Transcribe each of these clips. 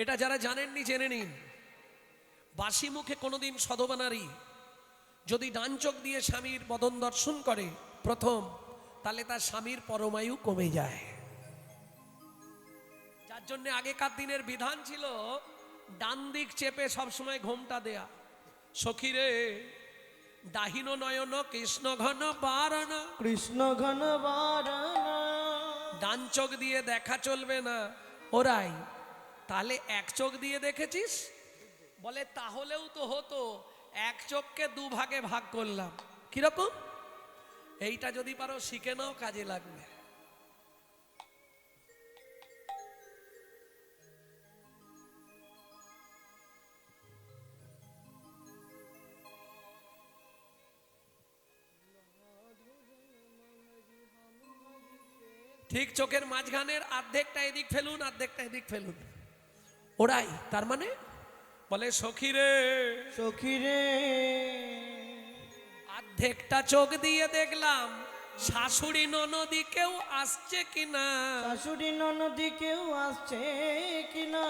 এটা যারা জানেননি জেনে নিন। বাসি মুখে কোনোদিন সধবা নারী যদি ডান চোখ দিয়ে স্বামীর বদন দর্শন করে প্রথম, তাহলে তার স্বামীর পরমায়ু কমে যায়। যার জন্য আগেকার দিনের বিধান ছিল ডান দিক চেপে সবসময় ঘোমটা দেয়া। সখীরে দাহিনো নয়ন কৃষ্ণ ঘন বারণ, কৃষ্ণ ঘন বারণ, ডান চোখ দিয়ে দেখা চলবে না। ওরাই তাহলে এক চোখ দিয়ে দেখেছিস? বলে তাহলেও তো হতো, এক চোখকে দুভাগে ভাগ করলাম। কিরকম? এইটা যদি পারো শিখে নাও, কাজে লাগবে। ঠিক চোখের মাঝখানের অর্ধেকটা এদিক ফেলুন, অর্ধেকটা এদিক ফেলুন। ওরাই তার মানে বলে সখীরে, সখীরে অর্ধেকটা চোখ দিয়ে দেখলাম শাশুড়ি ননদি কেউ আসছে কিনা, শাশুড়ি ননদি কেউ আসছে কিনা,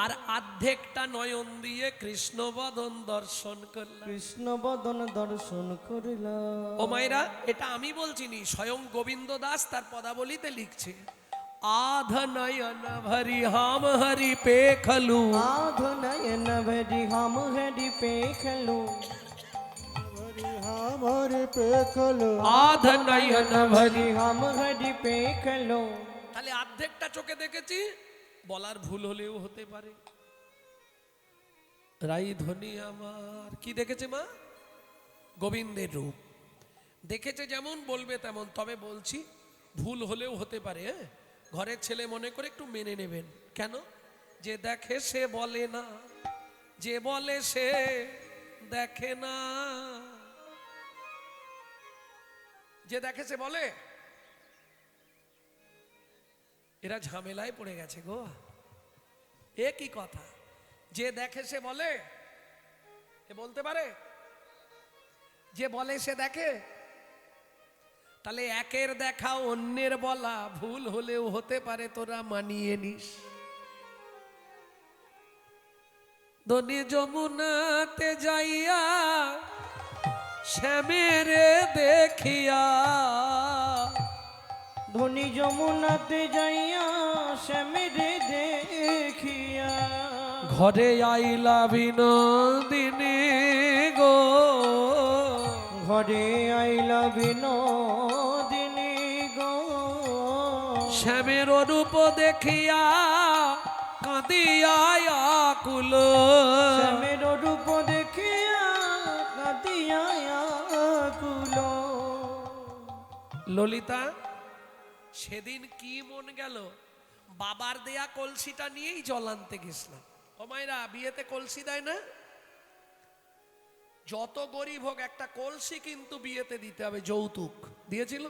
আর অর্ধেকটা নয়ন দিয়ে কৃষ্ণ বদন দর্শন করলাম। কৃষ্ণ বদন দর্শন করিলাম। ও মায়েরা, এটা আমি বলছিনি, স্বয়ং গোবিন্দ দাস তার পদাবলিতে লিখছে। आध नयन भरी हम हरि पेखलू, आध नयन भरी हम हरि पेखलू, हमर पेखलो आध नयन भरी। हम हरि पेखलू। তাহলে অর্ধেকটা চোখে দেখেছি, বলার ভুল হলেও হতে পারে। রাই ধ্বনি আমার কি দেখেছে মা? গোবিন্দের রূপ দেখেছে, যেমন বলবে তেমন। তবে বলছি ভুল হলেও হতে পারে। ঘরের ছেলে মনে করে একটু মেনে নেবেন। কেন? যে দেখে সে বলে না, যে বলে সে দেখে না। যে দেখে সে বলে। এরা ঝামেলায় পড়ে গেছে গো। এ কি কথা? যে দেখে সে বলে, এ বলতে পারে? যে বলে সে দেখে। তাহলে একের দেখা অন্যের বলা ভুল হলেও হতে পারে, তোরা মানিয়ে নিস। দনি যমুনাতে যাইয়া শ্যামেরে দেখিয়া, ধনী যমুনাতে যাইয়া শ্যামেরে দেখিয়া, ঘরে আইলা বিনোদিনী গো, ঘরে আইলা বিনোদিনী গো, শ্যামের রূপ দেখিয়া কাঁদিয়া আকুল, শ্যামের রূপ দেখিয়া কাঁদিয়া আকুল। ললিতা সেদিন কি মন গেল, বাবার দেয়া কলসিটা নিয়েই জল আনতে গেছিলাম। ও মায়েরা, বিয়েতে কলসি দেয় না? যত গরিব হোক একটা কলসি কিন্তু বিয়েতে দিতে হবে, যৌতুক। দিয়েছিল?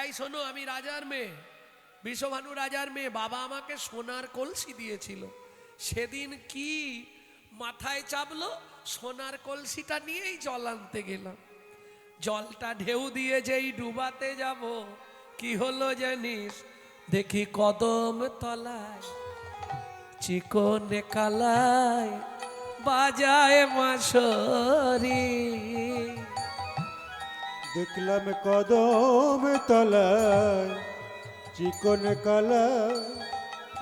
এই শোনো, আমি রাজার মেয়ে, বিশ্বভানু রাজার মেয়ে, বাবা আমাকে সোনার কলসি দিয়েছিল। সেদিন কি মাথায় চাপলো, সোনার কলসিটা নিয়েই জল আনতে গেলাম। জলটা ঢেউ দিয়ে যেই ডুবাতে যাব, কি হলো জানিস? দেখি কদম তলায় চিকনে কালায় বাজায় বাঁশরি। দেখলাম কদম তলায় চিকন কালা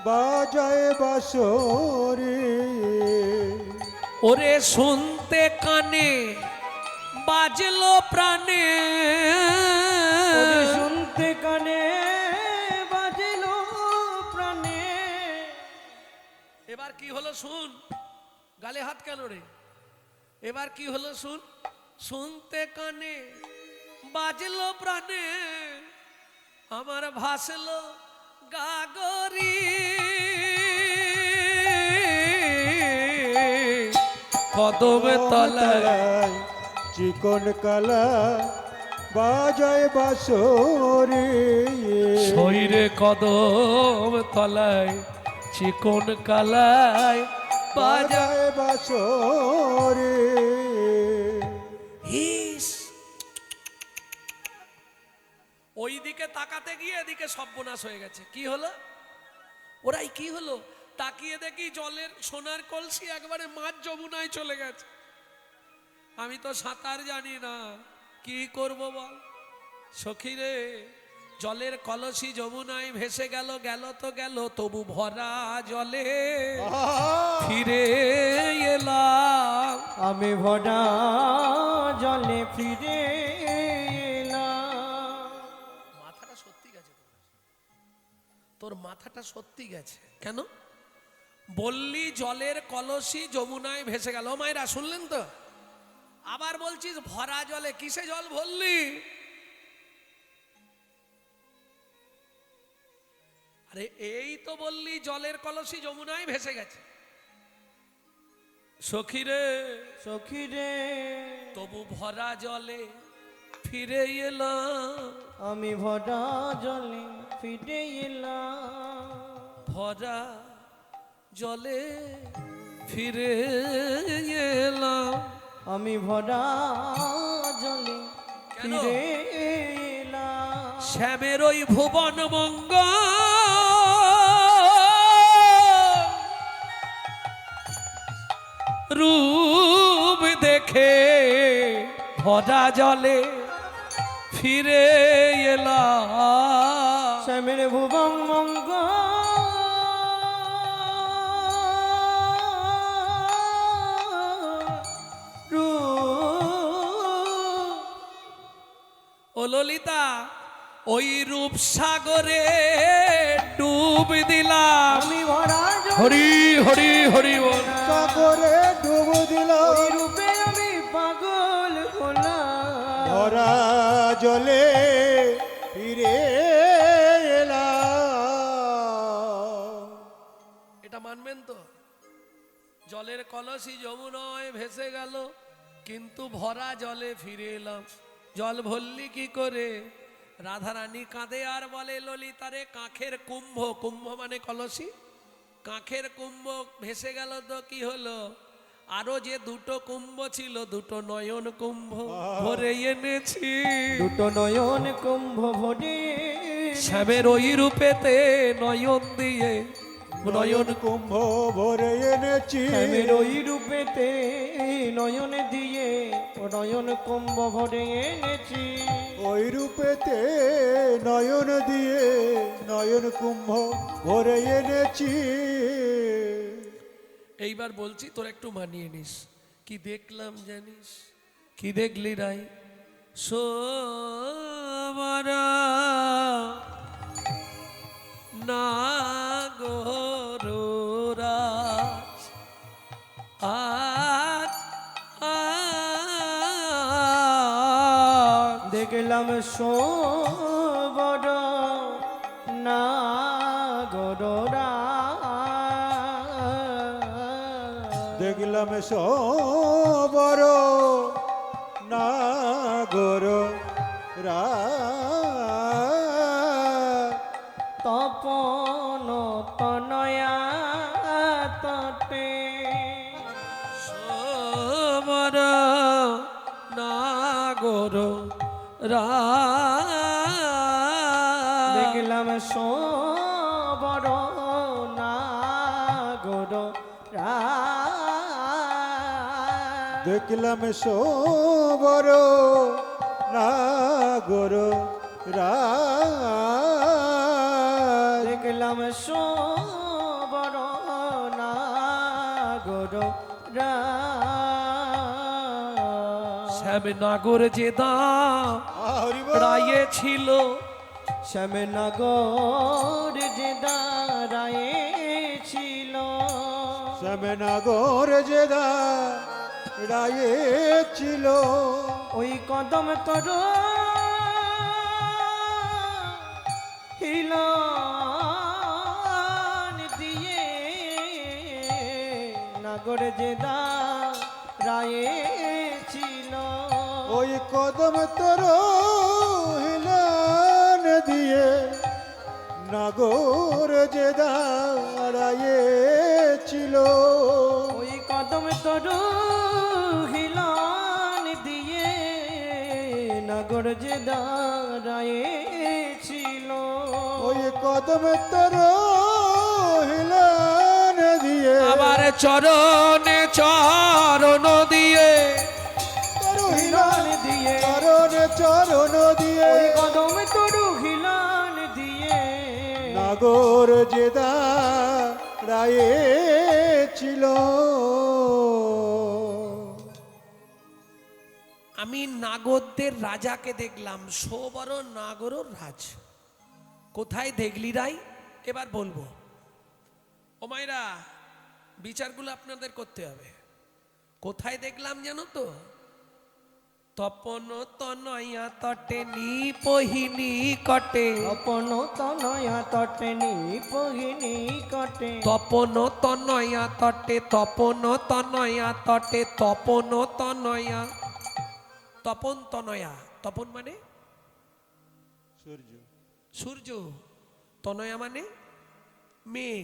বাজায় বাঁশরি। ওরে শুনতে কানে বাজলো প্রাণে, ওরে শুনতে কানে বাজলো প্রাণে। এবার কি হলো শুন। গালে হাত কেন রে? এবার কি হলো শুন। শুনতে কানে বাজলো প্রাণে, আমার ভাসলো গাগরি। কদম তলায় চিকন কালা বাজায় বাঁশরি। শরীরে কদম তলায় চিকন কালায় বাজায় বাজায় বাঁশরি। হিস। ওই দিকে তাকাতে গিয়ে এদিকে সর্বনাশ হয়ে গেছে। কি হলো? ওরাই কি হলো, তাকিয়ে দেখি জলের সোনার কলসি একবারে মাঝ যমুনায় চলে গেছে। আমি তো সাঁতার জানি না, কি করব বল। সখী রে, জলের কলসি যমুনায় ভেসে গেল, গেল তো গেল, তবু ভরা জলে ফিরে এলাম। আমি ভরা জলে ফিরে এলাম। মাথাটা সত্যি গেছে তোর মাথাটা সত্যি গেছে কেন বললি? জলের কলসি যমুনায় ভেসে গেল। মায়েরা শুনলেন তো? আবার বলছিস ভরা জলে, কিসে জল ভরলি? আরে এই তো বললি জলের কলসি যমুনায় ভেসে গেছে। সখী রে, সখী রে, তবু ভরা জলে ফিরে এলাম। আমি ভরা জলে ফিরে এলাম। ভরা জলে ফিরে এলাম। আমি ভরা জলে কেন? ফিরে এলাম। শ্যামের ওই ভুবন মঙ্গ রূপ দেখে ভরা জলে ফিরে এলাম। শ্যামের ভুবন মঙ্গ ও ললিতা, ওই রূপ সাগরে ডুব দিলাম। আমি ভরা জলে হরি হরি হরি বল। সাগরে ডুব দিল ওই রূপে আমি পাগল হলাম। ভরা জলে ফিরে এলাম। এটা মানবেন তো? জলের কলসি যমুনায় ভেসে গেল, কিন্তু ভরা জলে ফিরে এলাম। জল ভরলি কি করে? রাধারানী কাঁদে আর বলে, ললিতারে কাঁখের কুম্ভ, কুম্ভ মানে কলসি, কাঁখের কুম্ভ ভেসে গেল তো কি হলো? আরো যে দুটো কুম্ভ ছিল, দুটো নয়ন কুম্ভ ভরে এনেছি। দুটো নয়ন কুম্ভ ভরে শ্যামের ওই রূপেতে নয়ন দিয়ে, নয়ন কুম্ভ ভরে এনেছি। শ্যামের ওই রূপেতে নয়ন দিয়ে নয়ন কুম্ভ ভরে এনেছি। ওই রূপেতে নয়ন দিয়ে নয়ন কুম্ভ ভরে এনেছি। এইবার বলছি তোর একটু মানিয়ে নিস। কি দেখলাম জানিস? কি দেখলি রাই? সোমরা নাগরাজ আজ দেখলাম সোবর না গররা। দেখলাম সবর নাগর তপন তনয়া তটে। সোমরা নাগর দেখলাম সোবর না গররা। দেখলাম সবর নাগর দেখলাম সোবর না গররা। শ্যাম নাগর যে দাম রায়ে ছিল, শ্যামনগর যে দাঁড়ায়ে ছিল। শ্যামনগর যে দাঁড়ায়ে ছিল। ওই কদম তর হিলন দিয়ে নগর যে দাঁড়ায়ে ছিল। ওই কদম তোর হিলান দিয়ে নাগর যে দাঁড়ায়ে ছিল। ওই কদম তর হিলন দিয়ে নগর যে দাঁড়ায়ে ছিল। ওই কদম তোর চরণে চরণ দিয়ে তরু হিলান দিয়ে চরণে চরণ দিয়ে ওই কদম তরু হিলান দিয়ে নাগর যে দাঁড়ায়েছিল। আমি নাগরদের রাজাকে দেখলাম, সোবর নাগর রাজ। কোথায় দেখলি রাই? এবার বলবো। ও মায়েরা, বিচারগুলো আপনাদের করতে হবে। কোথায় দেখলাম জানো তো? তপন তনয়া তটে নিপহিনী কটে, তপন তনয়া তটে নিপহিনী কটে, তপন তনয়া তটে, তপন তনয়া তটে, তপন তনয়া, তপন তনয়া। তপন মানে সূর্য, সূর্য, তনয়া মানে মেয়ে।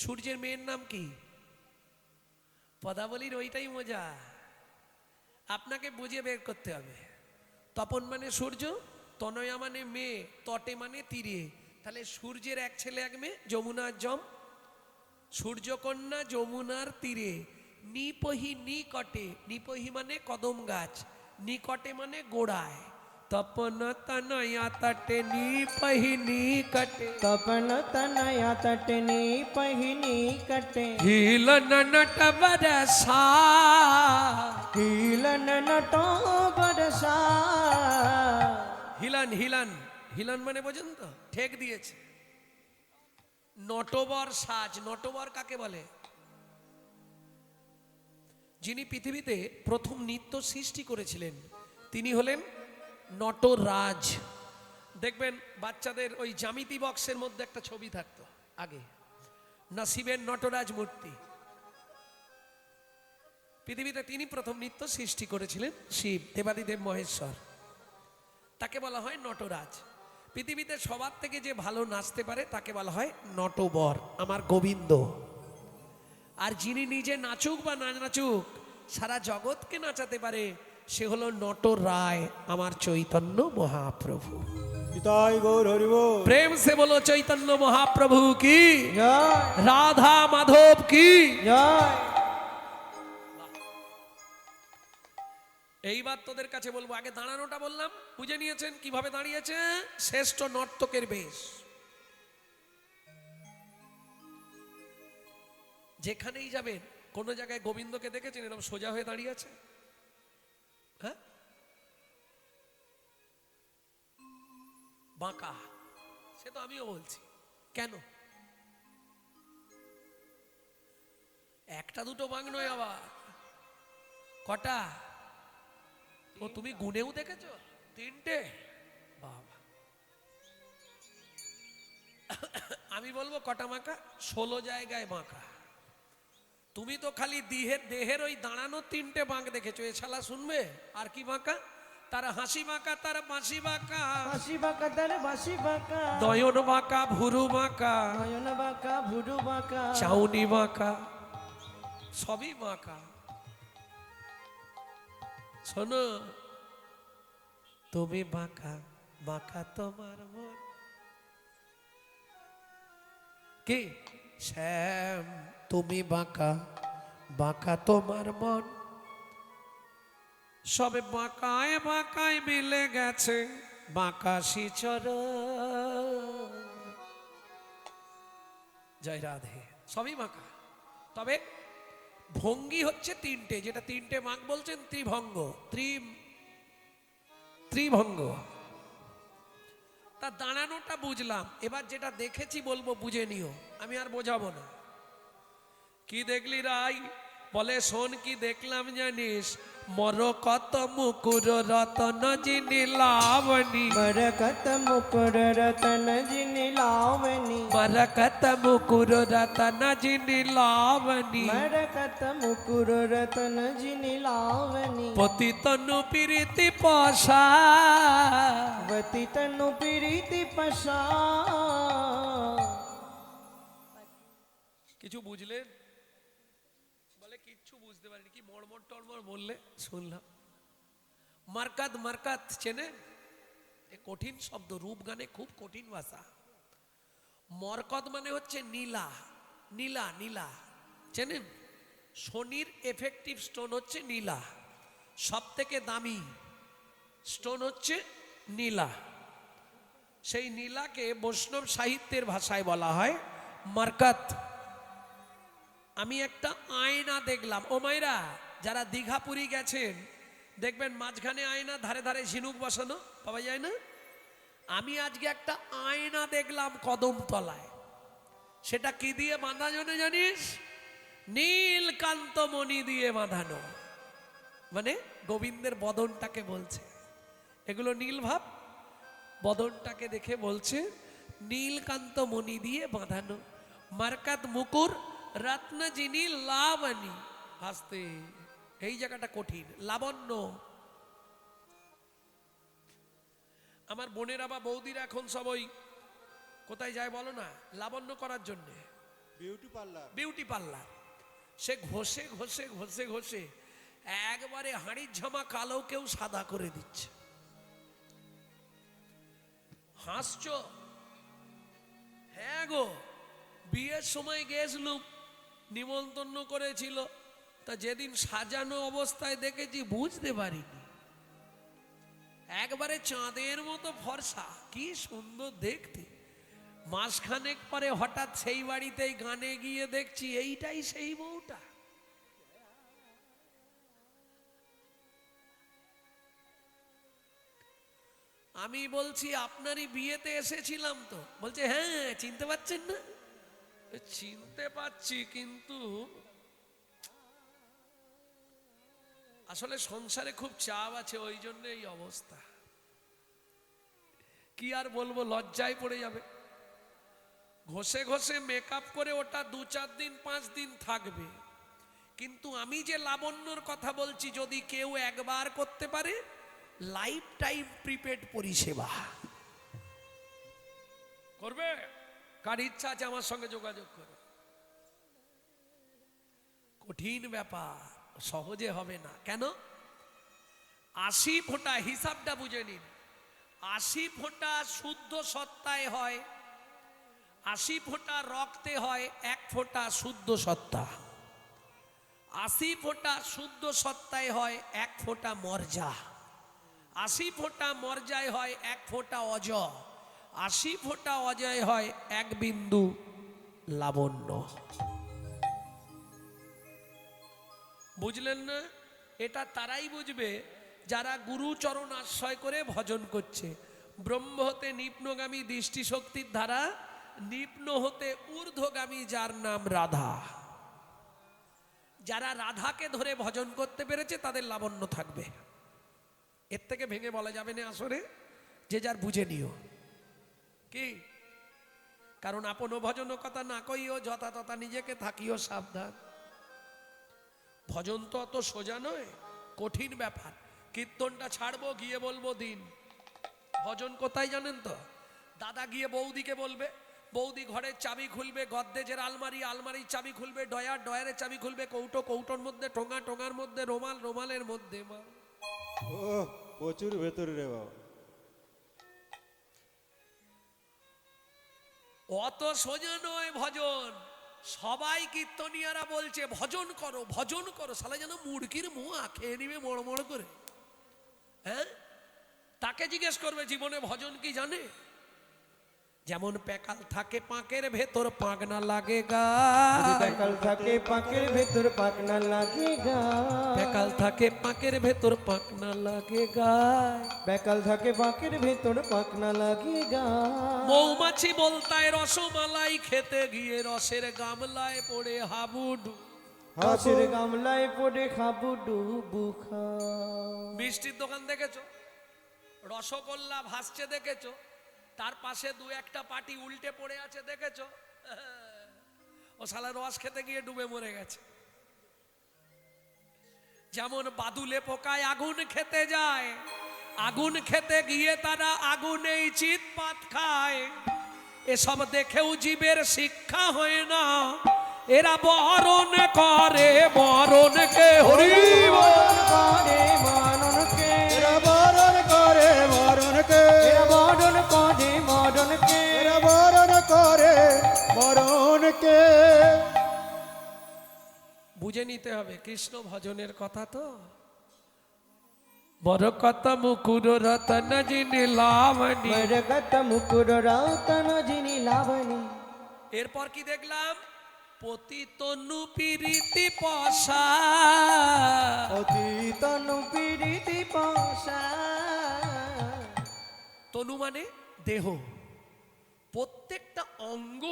সূর্যের মেয়ের নাম কি? পদাবলীর ওইটাই মজা, আপনাকে বুঝে বের করতে হবে। তপন মানে সূর্য, তনয়া মানে মেয়ে, তটে মানে তীরে। তাহলে সূর্যের এক ছেলে এক মেয়ে, যমুনার জম, সূর্যকন্যা যমুনার তীরে। নিপহি নিকটে, নিপহি মানে কদম গাছ, নিকটে মানে গোড়ায়। তপন তনয়া তটে নিপহি নিকটে, তপন তনয়া তটে নিপহিনী কটে, হিলন নট বরসা, হিলন নটো বরসা। হিলন হিলন, হিলন মানে বোঝেন তো? ঠেক দিয়েছে। নটবর সাজ, নটবর কাকে বলে? যিনি পৃথিবীতে প্রথম নৃত্য সৃষ্টি করেছিলেন তিনি হলেন নটরাজ। দেখবেন বাচ্চাদের ওই জ্যামিতি বক্সের মধ্যে একটা ছবি থাকতো আগে, নসিবের নটরাজ মূর্তি। পৃথিবীতে তিনি প্রথম নৃত্য সৃষ্টি করেছিলেন, শিব দেবাদিদেব মহেশ্বর, তাকে বলা হয় নটরাজ। পৃথিবীতে সবার থেকে যে ভালো নাচতে পারে তাকে বলা হয় নটবর, আমার গোবিন্দ। আর যিনি নিজে নাচুক বা না নাচুক সারা জগৎকে নাচাতে পারে সে হলো নটরায়, আমার চৈতন্য মহাপ্রভু। পিতাই গৌর হরি বল। প্রেম সে বলো চৈতন্য মহাপ্রভু কি, জয় রাধা মাধব কি। জয়। এইবার তোদের কাছে বলবো, আগে দাঁড়ানোটা বললাম, বুঝে নিয়েছেন কিভাবে দাঁড়িয়েছে? শ্রেষ্ঠ নর্তকের বেশ। যেখানেই যাবেন কোন জায়গায় গোবিন্দকে দেখেছেন এরকম সোজা হয়ে দাঁড়িয়ে আছে? হ্যাঁ, বাঁকা। সে তো আমিও বলছি, কেন? একটা দুটো বাঁক নয়, আবার কটা? ও তুমি গুনেও দেখেছো? তিনটে? বাবা, আমি বলবো কটা বাঁকা? 16 জায়গায় বাঁকা। তুমি তো খালি দেহের ওই দাঁড়ানো তিনটে বাঁক দেখেছো, এ শালা শুনবে আর কি বাঁকা? তার হাসি বাঁকা, তার বাঁশি বাঁকা, বাঁশি বাঁকা তার বাঁশি বাঁকা, নয়ন বাঁকা, ভুরু বাঁকা, নয়ন বাঁকা ভুরু বাঁকা, চাউনি বাঁকা, সবই বাঁকা। শোনো, তুমি বাঁকা বাঁকা তোমার মন, কি শ্যাম? তুমি বাঁকা বাঁকা তোমার মন, সবে বাঁকায় বাঁকায় মিলে গেছে বাঁকাশি চরণ। জয় রাধে। সবই বাঁকা, তবে ভঙ্গি হচ্ছে তিনটে, যেটা তিনটে বাঁক বলছেন ত্রিভঙ্গ, ত্রিভঙ্গ। তা দাঁড়ানোটা বুঝলাম, এবার যেটা দেখেছি বলবো, বুঝে নিও, আমি আর বোঝাবো না। কি দেখলি রাই? বলে শোন কি দেখলাম জানিস? মরকত মুকুর রতন যিনি লাবণী, बरकत मुकुर रतन जिनि लावनी, मरकत मुकुर रतन जिनि लावणी, बरकत मुकुर रतन जिनि लावनी, पति तनु प्रीति पाशा, वती तनु प्रीति पशा। কিছু বুঝলেন? বলে কিচ্ছু বুঝতে পারিনি। কি মড়মড় টড়মড় বললে শুনলাম। মার্কাত, মার্কাত চেনেন? এ কঠিন শব্দ, রূপ গানে খুব কঠিন ভাষা। মরকত মানে হচ্ছে নীলা, নীলা নীলা, চেনেন? শনির এফেক্টিভ স্টোন হচ্ছে নীলা, সব থেকে দামি স্টোন হচ্ছে নীলা। সেই নীলাকে বৈষ্ণব সাহিত্যের ভাষায় বলা হয় মার্কাত। আমি একটা আয়না দেখলাম, ও মাইরা যারা দীঘা পুরী গেছেন দেখবেন মাঝখানে আয়না, ধারে ধারে ঝিনুক বসানো পাওয়া যায় না। আমি আজকে একটা আয়না দেখলাম কদমতলায়, সেটা কি দিয়ে বাঁধা জানিস? নীলকান্ত মণি দিয়ে বাঁধানো, মানে গোবিন্দের বদনটাকে বলছে। এগুলো নীল ভাব, বদনটাকে দেখে বলছে নীলকান্ত মণি দিয়ে বাঁধানো। মার্কাত মুকুর রত্ন যিনি লাবণী হাসতে, এই জায়গাটা কঠিন। লাবণ্য, আমার বোনেরা বা বৌদিরা এখন সবাই কোথায় যায় বলো না, লাবণ্য করার জন্যে বিউটি পার্লার। Beauty parlour. সে ঘষে ঘষে ঘষে ঘষে একবারে হাঁড়ির ঝামা কালো কেউ সাদা করে দিচ্ছে। হাসছ? হ্যাঁ গো, বিয়ের সময় গেছিলাম, নিমন্ত্রণ করেছিল, তা যেদিন সাজানো অবস্থায় দেখেছি বুঝতে পারিনি, একবারে চাঁদের মতো ফর্সা, কি সুন্দর দেখতে। মাসখানেক পরে হঠাৎ সেই বাড়িতেই গানে গিয়ে দেখছি এইটাই সেই বউটা। আমি বলছি আপনারই বিয়েতে এসেছিলাম তো। বলছে হ্যাঁ, চিনতে পারছেন না? চিনতে পারছি, কিন্তু আসলে সংসারে খুব চাপ আছে, ওই জন্য এই অবস্থা। কি আর বলবো, লজ্জায় পড়ে যাবে। ঘষে ঘষে মেকআপ করে ওটা 2-4 দিন 5 দিন থাকবে, কিন্তু আমি যে লাবণ্যর কথা বলছি, যদি কেউ একবার করতে পারে, লাইফ টাইম প্রিপেড পরিষেবা করবে। কার ইচ্ছা আছে আমার সঙ্গে যোগাযোগ করো। কঠিন ব্যাপার, সহজে হবে না। কেন? 80 ফোঁটা, হিসাবটা বুঝে নিন, 80 ফোঁটা শুদ্ধ সত্তায় হয়, 80 ফোঁটা রক্তে হয়, 1 ফোঁটা শুদ্ধ সত্তা। 80 ফোঁটা শুদ্ধ সত্তায় হয়, 1 ফোঁটা মর্যা। 80 ফোঁটা মর্যায় হয়, 1 ফোঁটা অজ। 80 ফোঁটা অজয় হয় 1 বিন্দু লাবণ্য। বুঝলেন না? এটা তারাই বুঝবে যারা গুরুচরণ আশ্রয় করে ভজন করছে। ব্রহ্ম হতে নিম্নগামী দৃষ্টিশক্তির ধারা, নিম্ন হতে ঊর্ধ্বগামী, যার নাম রাধা। যারা রাধাকে ধরে ভজন করতে পেরেছে তাদের লাবণ্য থাকবে। এর থেকে ভেঙে বলা যাবে না আসরে, যে যার বুঝে নিও। কি? কারণ আপন ভজন কথা না কইও, যথা তথা নিজেকে থাকিও সাবধান। ভজন তো অত সোজা নয়, কঠিন ব্যাপার। কীর্তনটা ছাড়বো, গিয়ে বলবো দিন। ভজন কোথায় জানেন তো? দাদা গিয়ে বৌদিকে বলবে, বৌদি ঘরের চাবি খুলবে, গদ্দেজের আলমারি, আলমারির চাবি খুলবে, ডয়ার, ডয়ারের চাবি খুলবে, কৌটো, কৌটোর মধ্যে ঠোঙা, ঠোঙার মধ্যে রোমাল, রোমালের মধ্যে মা। ও প্রচুর ভেতরে রে বাবা। অত সোজা নয় ভজন। সবাই কীর্তনিয়ারা বলছে ভজন করো, ভজন করো, শালা যেন মুরগির মুয়া খেয়ে নিবে মড় মড় করে। হ্যাঁ, তাকে জিজ্ঞেস করবে জীবনে ভজন কি জানে? যেমন প্যাকাল থাকে পাঁকের ভেতর, পাক না লাগে গায়। প্যাকাল থাকে পাকের ভেতর, পাক না লাগে গায়। প্যাকাল থাকে পাঁকের ভেতর, পাক না লাগে গায়। প্যাকাল থাকে পাকের ভেতর, পাক না লাগে গায়। মৌমাছি বলতায় রসমালাই খেতে গিয়ে রসের গামলায় পড়ে হাবুডু। হাসির গামলায় পড়ে খাবু ডুবু খা। মিষ্টির দোকান দেখেছো? রসগোল্লা ভাসছে দেখেছো? তার পাশে 2-1টা পাটি উল্টে পড়ে আছে দেখেছো? ও শালা রস খেতে গিয়ে ডুবে মরে গেছে। যেমন বাদুলে পোকায় আগুন খেতে যায়, আগুন খেতে গিয়ে তারা আগুনেই চিৎপাত খায়। এসব দেখেও জীবের শিক্ষা হয় না, এরা বরণ করে মরণকে। হরি বল। করে মরণকে, এরা বরণ করে মরণকে, এরা বরণ করে মরণকে। এরা বরণ করে মরণকে। বুঝে নিতে হবে কৃষ্ণ ভজনের কথা তো। বড় কথা মুকুর রতন যিনি লাবণী। মরগত মুকুর রতন যিনি লাবণী। এরপর কি দেখলাম? পতি তনু পিরিতি পশা। অতি তনু পীড়িতি পশা। তনু মানে দেহ, প্রত্যেকটা অঙ্গ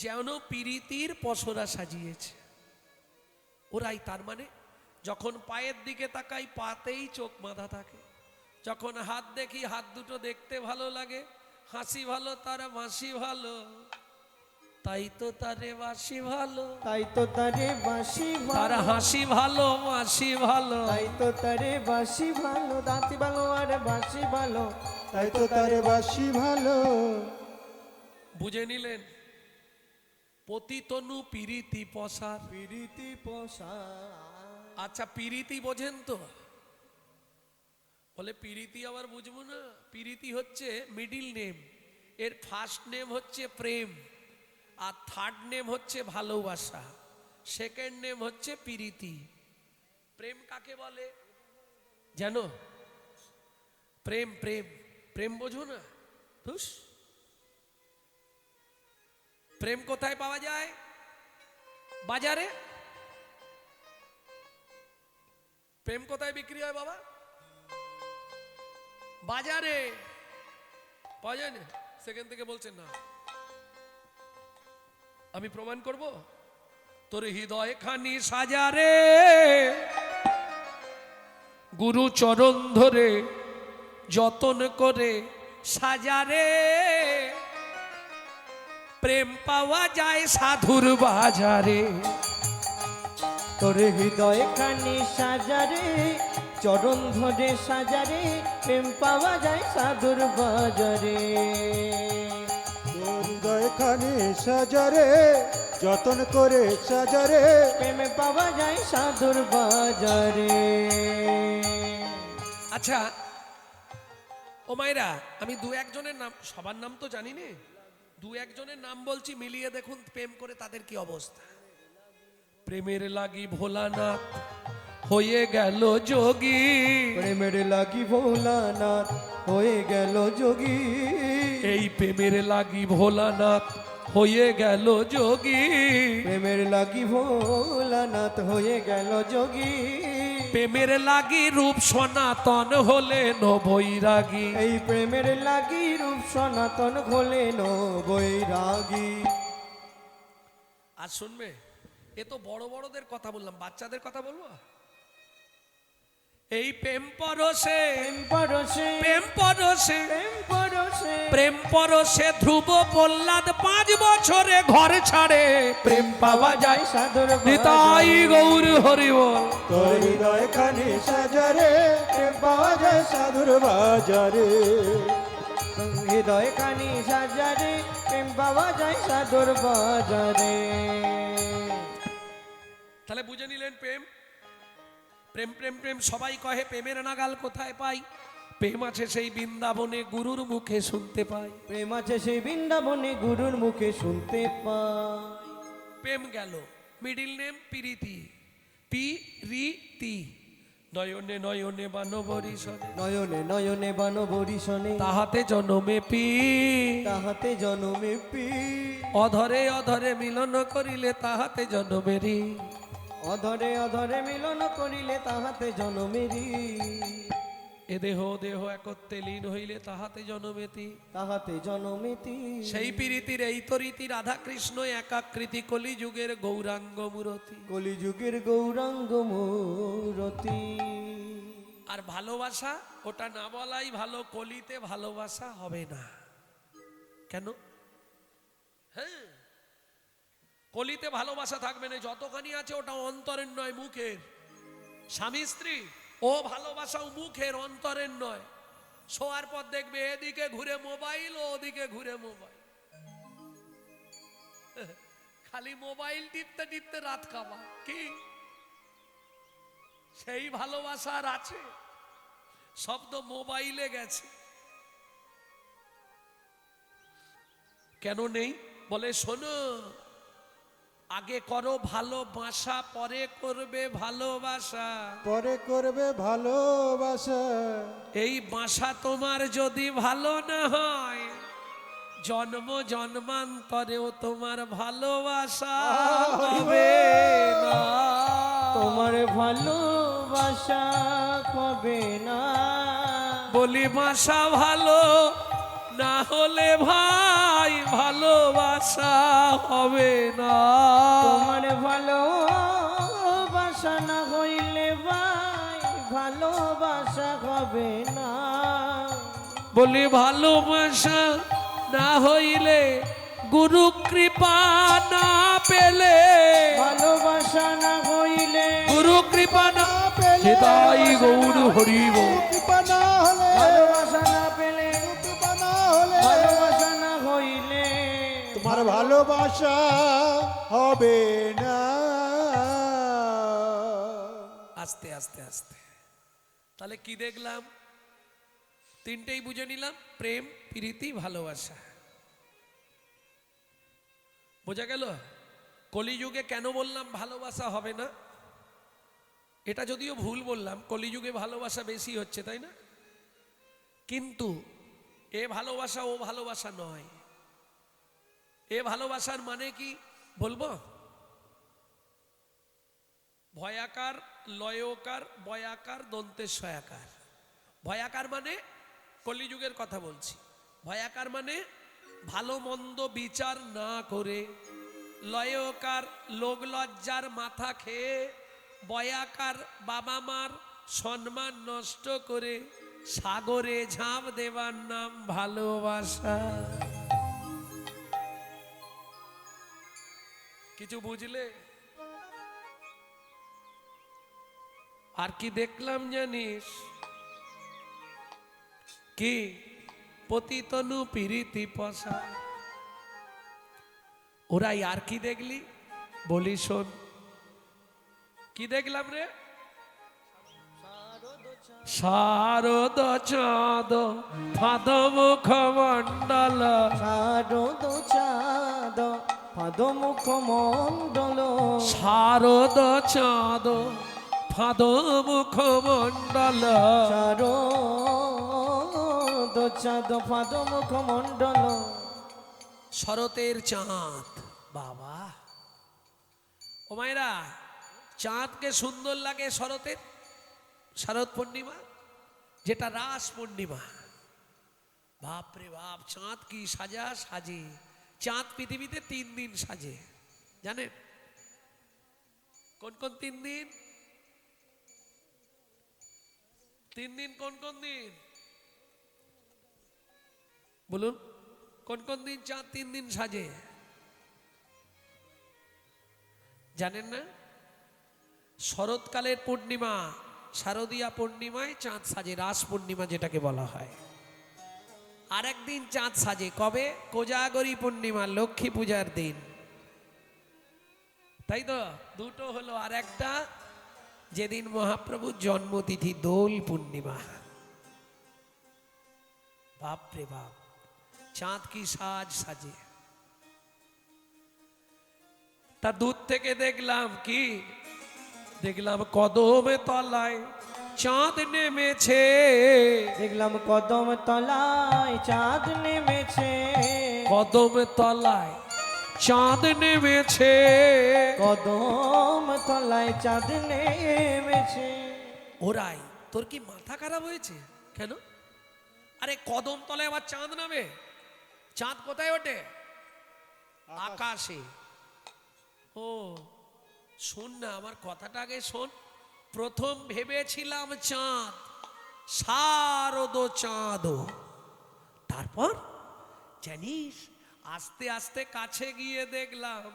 যেন পিরিতির পসরা সাজিয়েছে ওরাই। তার মানে যখন পায়ের দিকে তাকাই পাতেই চোখ বাঁধা থাকে, যখন হাত দেখি হাত দুটো দেখতে ভালো লাগে, হাসি ভালো তার বাঁশি ভালো, তাই তো তারে বাঁশি ভালো। তাই তো তারে বাঁশি তার ভালো। হাসি ভালো বাঁশি ভালো। তাই তো তারে বাঁশি ভালো। দাঁতি ভালো আর বাঁশি ভালো। তাই তো তারে বাসি ভালো। বুঝে নিলেন? পতিতনু পিরিতি পসার। পীড়িতি পশা। আচ্ছা পিরিতি বোঝেন তো? বলে পিরিতি আবার বুঝবো না? পিরিতি হচ্ছে মিডিল নেম, এর ফার্স্ট নেম হচ্ছে প্রেম, আর থার্ড নেম হচ্ছে ভালোবাসা, সেকেন্ড নেম হচ্ছে পিরিতি। প্রেম কাকে বলে জানো? প্রেম প্রেম প্রেম বোঝো না? ধুস, প্রেম কোথায় পাওয়া যায়? বাজারে। প্রেম কোথায় বিক্রি হয় বাবা? বাজারে। পাওয়া যায় না? সেকেন্ড থেকে বলছেন না, আমি প্রমাণ করব। তোর হৃদয় খানি সাজারে, গুরু চরণ ধরে যতন করে সাজারে, প্রেম পাওয়া যায় সাধুর বাজারে। তোর হৃদয় খানি সাজারে, চরণ ধরে সাজারে, প্রেম পাওয়া যায় সাধুর বাজারে। হৃদয় খানি সাজারে, যতন করে সাজারে, প্রেম পাওয়া যায় সাধুর বাজারে। আচ্ছা ও মায়েরা, আমি দু একজনের নাম, সবার নাম তো জানি না, দু একজনের নাম বলছি, মিলিয়ে দেখুন প্রেম করে তাদের কি অবস্থা। প্রেমের লাগি ভোলানাথ হয়ে গেল যোগী। প্রেমের লাগি ভোলানাথ হয়ে গেল যোগী। এই প্রেমের লাগি ভোলানাথ হয়ে গেল যোগী। প্রেমের লাগি ভোলানাথ হয়ে গেল যোগী। প্রেমের লাগি রূপ সনাতন হলেন বৈরাগী। এই প্রেমের লাগি রূপ সনাতন হলেন বৈরাগী। আর শুনবে, এ তো বড় বড়দের কথা বললাম, বাচ্চাদের কথা বলবো। এই প্রেম পরশে প্রেম পরশে, প্রেম পরশে প্রেম পরশে, প্রেম পরশে ধ্রুব প্রহ্লাদ 5 বছরে ঘর ছাড়ে, প্রেম পাওয়া যায় সাধুর নিতাই গৌর হরি বল। তোর হৃদয় খানি সাজারে, প্রেম পাওয়া যায় সাধুর বাজারে। হৃদয় খানি সাজারে, প্রেম পাওয়া যায় সাধুর বাজারে। তাহলে বুঝে নিলেন প্রেম প্রেম প্রেম প্রেম সবাই কহে, প্রেমের নাগাল কোথায় পাই? প্রেম আছে সেই বৃন্দাবনে গুরুর মুখে শুনতে পাই। প্রেম আছে সেই বৃন্দাবনে গুরুর মুখে শুনতে পাই। প্রেম গেল, মিডিল নেম পিরিতি। পিরিতি নয়নে নয়নে বানবরিশনে, নয়নে নয়নে বান বরিশনে, তাহাতে জনমে পি। তাহাতে জনমে পি। অধরে অধরে মিলন করিলে তাহাতে জনমেরি। অধরে অধরে মিলন করিলে তাহাতে জনমেরি। এ দেহ দেহ একত্রে লীন হইলে তাহাতে জনমেতি। তাহাতে জনমেতি। সেই পিরিতির এই তো রীতি, রাধা কৃষ্ণ একাকৃতি, কলিযুগের গৌরাঙ্গ মূরতি। কলিযুগের গৌরাঙ্গ মূরতি। আর ভালোবাসা ওটা না বলাই ভালো, কলিতে ভালোবাসা হবে না। কেন? হ্যাঁ, কলিতে ভালোবাসা থাকবে না, যতখানি আছে ওটা অন্তরের নয় মুখের। স্বামী স্ত্রী ও ভালোবাসাও মুখের, অন্তরের নয়। শোয়ার পর দেখবে এদিকে ঘুরে মোবাইল, ও ওদিকে ঘুরে মোবাইল, খালি মোবাইল টিপতে টিপতে রাত খাওয়া। কি সেই ভালোবাসা আর আছে? শব্দ মোবাইলে গেছে। কেন নেই? বলে শোনো, আগে করো ভালোবাসা, পরে করবে ভালোবাসা। পরে করবে ভালোবাসা। এই বাসা তোমার যদি ভালো না হয়, জন্ম জন্মান্তরেও তোমার ভালোবাসা হবে না। তোমার ভালোবাসা হবে না। বলি বাসা ভালো না হলে ভাই ভালোবাসা হবে না। তোমার ভালোবাসা না হইলে ভাই ভালোবাসা হবে না। বলি ভালোবাসা না হইলে গুরু কৃপা না পেলে, ভালোবাসা না হইলে গুরু কৃপা না পেলে তাই গৌর হরিব। কৃপা না হলে, ভালোবাসা না পেলে, কৃপা না হলে, ভালোবাসা না হইলে তোমার ভালোবাসা হবে না। আস্তে আস্তে আস্তে তাহলে কি দেখলাম? তিনটেই বুঝে নিলাম, প্রেম, প্রীতি, ভালোবাসা। বোঝা গেল? কলিযুগে কেন বললাম ভালোবাসা হবে না? এটা যদিও ভুল বললাম, কলিযুগে ভালোবাসা বেশি হচ্ছে, তাই না? কিন্তু এ ভালোবাসা ও ভালোবাসা নয়। এ ভালোবাসার মানে কি বলবো? ভয়াকার, লয়কার, বয়াকার, দন্তেশ্বয়াকার। ভয়াকার মানে কলিযুগের কথা বলছি। ভয়াকার মানে ভালো মন্দ বিচার না করে, লয়কার লোক লজ্জার মাথা খেয়ে, বয়াকার বাবা মার সম্মান নষ্ট করে সাগরে ঝাঁপ দেবার নাম ভালোবাসা। কিছু বুঝলে? আর কি দেখলাম জানিস? কি পতিতনু পিরিতি পশা। ওরাই আর কি দেখলি? বলি শোন, কি দেখলাম রে? শারদ চাঁদ ফাদ মুখ মণ্ডল, শারদ চাঁদ পাদ মুখ মণ্ডল, শারদ চাঁদ ফাদ মুখ মণ্ডল, শারদ চাঁদ পাদ মুখ মণ্ডল। শরতের চাঁদ। বাবা ও মায়েরা, চাঁদকে সুন্দর লাগে শরতের, শরৎ পূর্ণিমা যেটা রাস পূর্ণিমা। বাপ রে বাপ, চাঁদ কি সাজা সাজে। চাঁদ পৃথিবীতে 3 দিন সাজে, জানেন? কোন কোন 3 দিন? 3 দিন কোন কোন দিন বলুন? কোন কোন দিন চাঁদ 3 দিন সাজে জানেন না? শরৎকালের পূর্ণিমা, শারদীয়া পূর্ণিমায় চাঁদ সাজে, রাস পূর্ণিমা যেটাকে বলা হয়। আর একদিন চাঁদ সাজে কবে? কোজাগরী পূর্ণিমা, লক্ষ্মী পূজার দিন, তাই তো? দুটো হলো। আর একটা যেদিন মহাপ্রভুর জন্মতিথি, দোল পূর্ণিমা। বাপ রে বাপ, চাঁদ কি সাজ সাজে। তা দূর থেকে দেখলাম কি? দেখলাম কদমে তলায় চাঁদ নেমেছে। দেখলাম কদম তলায় চাঁদ নেমেছে, কদম তলায় চাঁদ নেমেছে, কদম তলায় চাঁদ নেমেছে। ওরাই তোর কি মাথা খারাপ হয়েছে? কেন? আরে কদম তলায় আবার চাঁদ নামে? চাঁদ কোথায় ওঠে? আকাশে। ও শোন না, আমার কথাটা আগে শোন। প্রথম ভেবেছিলাম চাঁদ, শারদ চাঁদ। তারপর জানিস, আস্তে আস্তে কাছে গিয়ে দেখলাম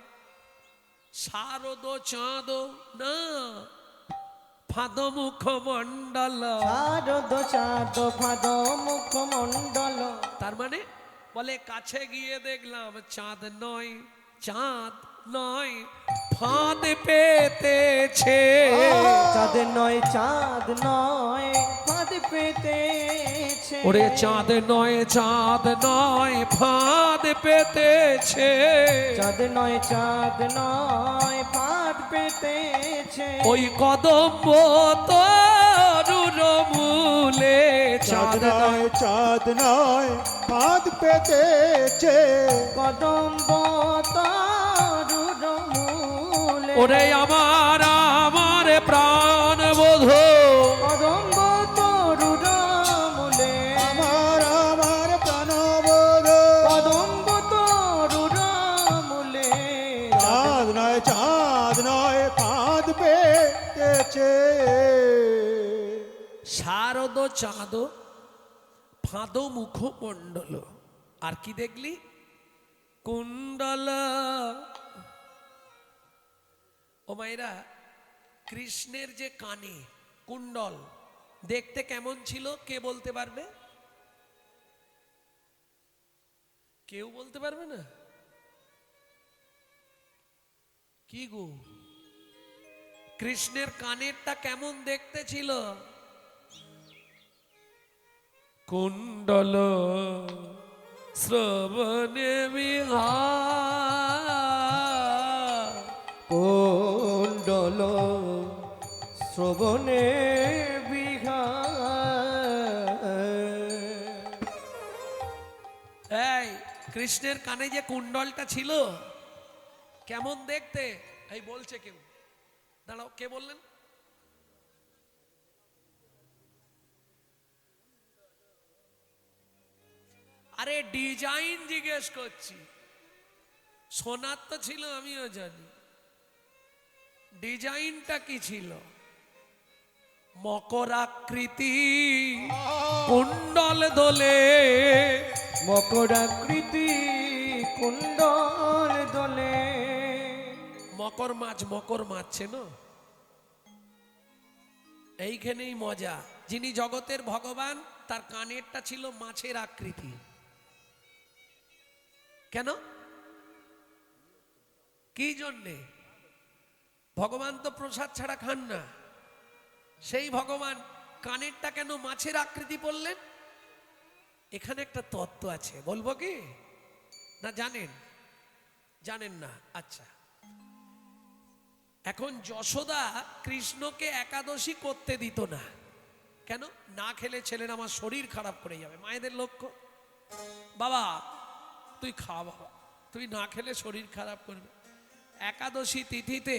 শারদ চাঁদ না, ফাদ মুখ মণ্ডল। শারদ চাঁদ ফাদ মুখ মণ্ডল। তার মানে বলে কাছে গিয়ে দেখলাম চাঁদ নয়, চাঁদ নয়, ফাঁদ পেতেছে। চাঁদ নয়, চাঁদ নয়, ফাঁদ পেতেছে। ওরে চাঁদ নয় ফাঁদ পেতেছে, চাঁদ নয় ফাঁদ পেতেছে, ওই কদম্ব তরুর মূলে চাঁদ নয় ফাঁদ পেতেছে, কদম্ব তরুর মূলে, ওরে আমার প্রাণ বোধ, কদম্ব তরুর মূলে, আমার প্রাণবোধ, কদম্ব তরুর মূলে, চাঁদ নয় ফাঁদ পেতেছে। শারদ চাঁদ ফাঁদ মুখমণ্ডল, আর কি দেখলি? কুণ্ডল। ও মায়েরা, কৃষ্ণের যে কানে কুণ্ডল দেখতে কেমন ছিল কে বলতে পারবে? কেউ বলতে পারবে না? কি গো, কৃষ্ণের কানেরটা কেমন দেখতে ছিল? কুণ্ডল শ্রবণে বিহার, কুণ্ডল শ্রবণে বিহার। এই কৃষ্ণের কানে যে কুণ্ডলটা ছিল কেমন দেখতে? এই বলছে কেউ, দাঁড়াও, কে বললেন? আরে ডিজাইন জিজ্ঞেস করছি, সোনার তো ছিল আমিও জানি, ডিজাইনটা কি ছিল? মকরাকৃতি কুণ্ডল দোলে, মকরাকৃতি কুণ্ডল দোলে, মকর মাছ চেনো? এইখানেই মজা। যিনি জগতের ভগবান তার কানেরটা ছিল মাছের আকৃতি। কেন? কি জন্যে? ভগবান তো প্রসাদ ছাড়া খান না, সেই ভগবান কানেরটা কেন মাছের আকৃতি বললেন? এখানে একটা তত্ত্ব আছে, বলবো কি না? জানেন না? আচ্ছা, এখন যশোদা কৃষ্ণকে একাদশী করতে দিত না। কেন? না খেলে ছেলের আমার শরীর খারাপ করে যাবে। মায়েদের লক্ষ্য, বাবা তুই খা, বাবা তুই না খেলে শরীর খারাপ করবে। একাদশী তিথিতে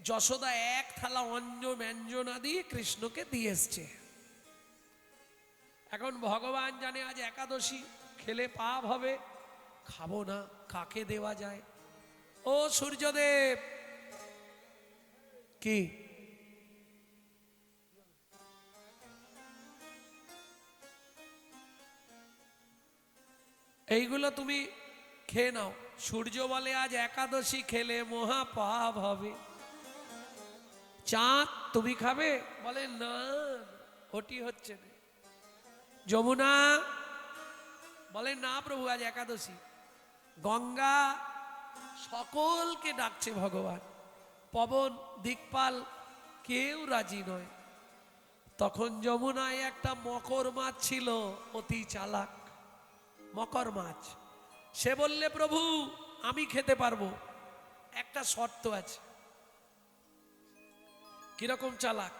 যশোদা এক থালা অন্ন ব্যঞ্জনা দিয়ে কৃষ্ণকে দিয়ে এসছে। এখন ভগবান জানে আজ একাদশী, খেলে পাপ হবে, খাবো না, কাকে দেওয়া যায়? ও সূর্যদেব, কি এইগুলো তুমি খেয়ে নাও। সূর্য বলে আজ একাদশী খেলে মহা পাপ হবে। চাঁদ তুমি খাবে? বলে না, ওটি হচ্ছে না। যমুনা বলে না প্রভু আজ একাদশী। গঙ্গা সকলকে ডাকছে ভগবান। পবন, দিকপাল কেউ রাজি নয়। তখন যমুনায় একটা মকর মাছ ছিল, অতি চালাক মকর মাছ। সে বললে প্রভু আমি খেতে পারবো, একটা শর্ত আছে। কিরকম চালাক!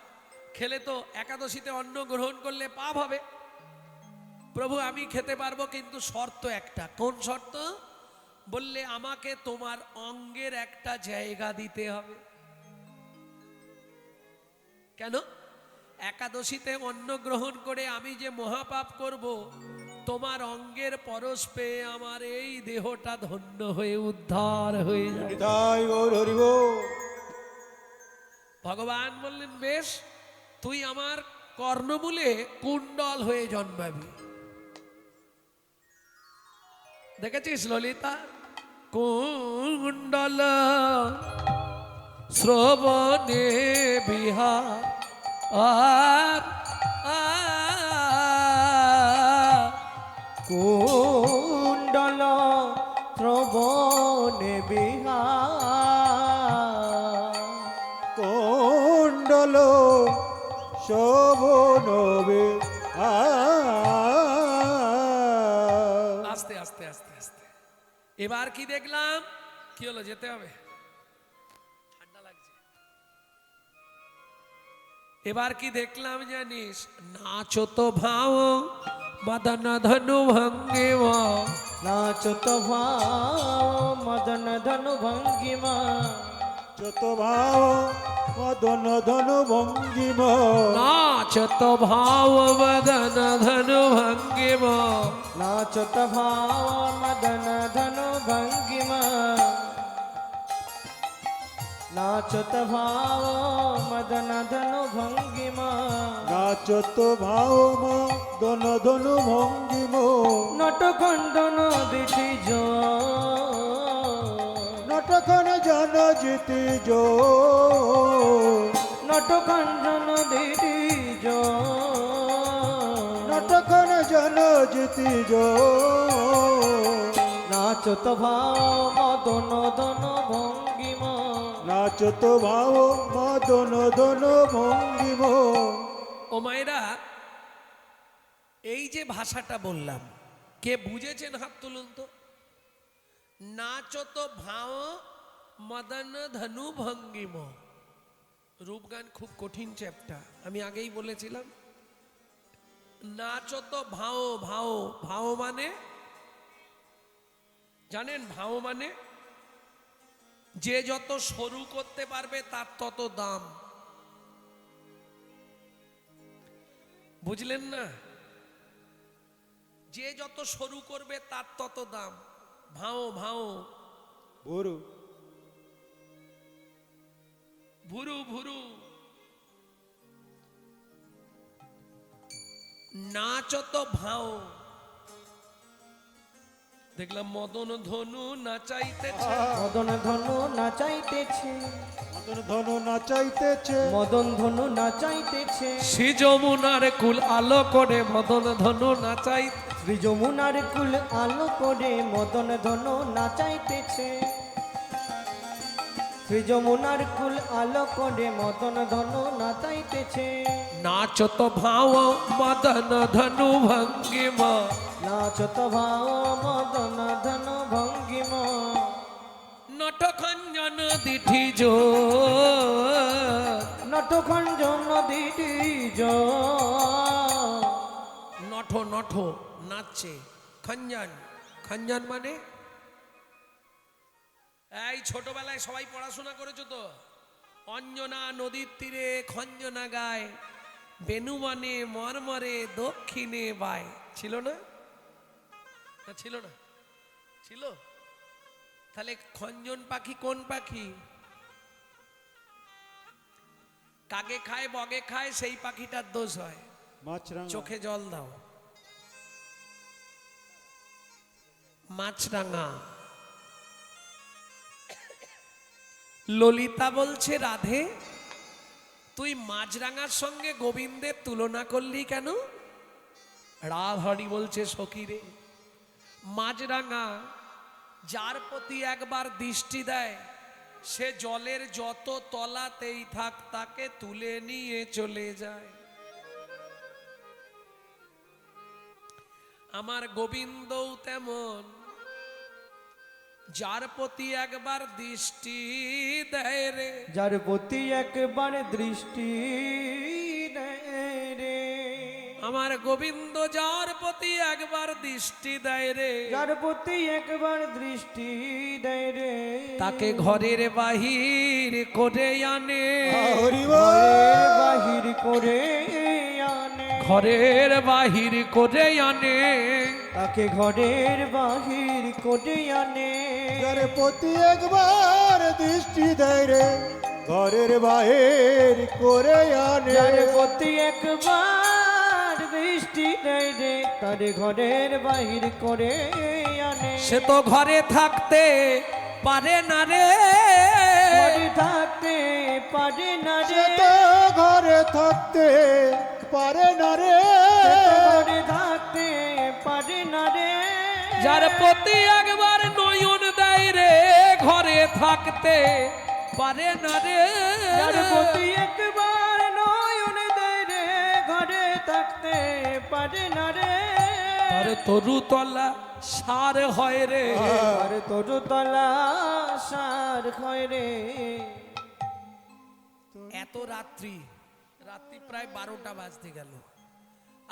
খেলে তো একাদশীতে অন্ন গ্রহণ করলে পাপ হবে। প্রভু আমি খেতে পারবো, কিন্তু শর্ত একটা। কোন শর্ত? বললে আমাকে তোমার অঙ্গের একটা জায়গা দিতে হবে। কেন? একাদশীতে অন্ন গ্রহণ করে আমি যে মহাপাপ করব, তোমার অঙ্গের পরশ পেয়ে আমার এই দেহটা ধন্য হয়ে উদ্ধার হয়ে যাবে। ভগবান বললেন বেশ, তুই আমার কর্ণমূলে কুণ্ডল হয়ে জন্মাবি। দেখেছিস ললিতা? কুণ্ডল শ্রবণে বিহার আর কুণ্ডল শ্রবণে বিহার, কুণ্ডল শোভন বিহার, এবার কি দেখলাম, কি হলো, যেতে হবে, ঠান্ডা লাগছে। এবার কি দেখলাম জানিস, নাচো তো ভাও মদন ধনু ভঙ্গিমা, নাচো তো ভাও মদন ধনু ভঙ্গিমা, যত ভাও মদন ধনু ভঙ্গিম, নাচো তো ভাও মদন ধনু ভঙ্গিমা, নাচো তো ভাও মদন ধনু ভঙ্গিমা, নাচো তো ভাও মদন ধনু ভঙ্গিমা, নাচত ভাও মদন ধনু ভঙ্গিম, নটখণ্ডন দিঠি জো, নটখন জন জিতি জো, নটখণ্ডন দিঠি জো, নটখন জন জিতি জো, নাচো তো ভাও মদন ধন ভঙ্গিমা, নাচত ভাও মদন ধনু ভঙ্গিম। ও মায়েরা, এই যে ভাষাটা বললাম, কে বুঝেছেন হাত তুলুন তো। নাচো তো ভাও মদন ধনু ভঙ্গিম, রূপগান খুব কঠিন চ্যাপ্টার, আমি আগেই বলেছিলাম। নাচো তো ভাও, ভাও ভাও মানে জানেন, ভাও মানে যে যত সরু করতে পারবে তার তত দাম, বুঝলেন না? যে যত সরু করবে তার তত দাম। ভাও ভাও, ভুরু ভুরু ভুরু, নাচো তো ভাও। দেখলাম মদন ধনু নাচাইতেছে, মদন ধনু নাচাইতেছে, মদন ধনু নাচাইতেছে, মদন ধনু নাচাইতেছে, শ্রী যমুনার কুল আলো করে মদন ধনু নাচাই, শ্রী যমুনার কুল আলো করে মদন ধনু নাচাইতেছে, শ্রী যমুনার কুল আলো করে মদন ধনু নাচাইতেছে, নাচো তো ভাও মদন ধনু ভঙ্গিমা, নাচো তো ভাও মদন ধনু ভঙ্গিমা, নটখঞ্জন দিঠি জো, নটখণ্ডন দিঠি জো, নঠ নঠ নাচছে, খঞ্জন, খঞ্জন মানে এই ছোটবেলায় সবাই পড়াশোনা করেছো তো, অঞ্জনা নদীর তীরে খঞ্জনা গায়, বেনুবনে মরমরে দক্ষিণে বায়, ছিল না? না ছিল না? ছিল। তাহলে খঞ্জন পাখি কোন পাখি? কাকে খায় বগে খায়, সেই পাখিটার দোষ হয়। মাছরাঙা, চোখে জল দাও। মাছরাঙা। ললিতা বলছে, রাধে তুই মাছরাঙার সঙ্গে গোবিন্দের তুলনা করলি কেন? রাধারানী বলছে, সখী রে, মাছরাঙা যার প্রতি একবার দৃষ্টি দেয় সে জলের যত তলাতেই থাক তাকে তুলে নিয়ে চলে যায়। আমার গোবিন্দও তেমন, যার প্রতি একবার দৃষ্টি দেয় রে, যার প্রতি একবার দৃষ্টি দেয় রে, আমার গোবিন্দ যার প্রতি একবার দৃষ্টি দেয় রে, যার প্রতি একবার দৃষ্টি দেয় রে, তাকে ঘরের বাহির করে আনে, হরি বল। ঘরের বাহির করে আনে, ঘরের বাহির করে আনে, তাকে ঘরের বাহির করে আনে, যার প্রতি একবার দৃষ্টি দেয় রে, ঘরের বাহির করে আনে, যার প্রতি একবার দৃষ্টি দেয় রে, তার ঘরের বাহির করে আনে, সে তো ঘরে থাকতে পারে না রে, ঘরে থাকতে পারে না সে রে, তো ঘরে থাকতে পারে না রে, ঘরে থাকতে পারে না রে, যার প্রতি একবার নয়ন দেয় রে, ঘরে থাকতে পারে না রে, যার প্রতি একবার নয়ন দেয় রে, ঘরে থাকতে পারে না রে, আর তরুতলা সার হয় রে, আর তরু তলা সার হয় রে। এত রাত্রি প্রায় 12টা বাজতে গেল,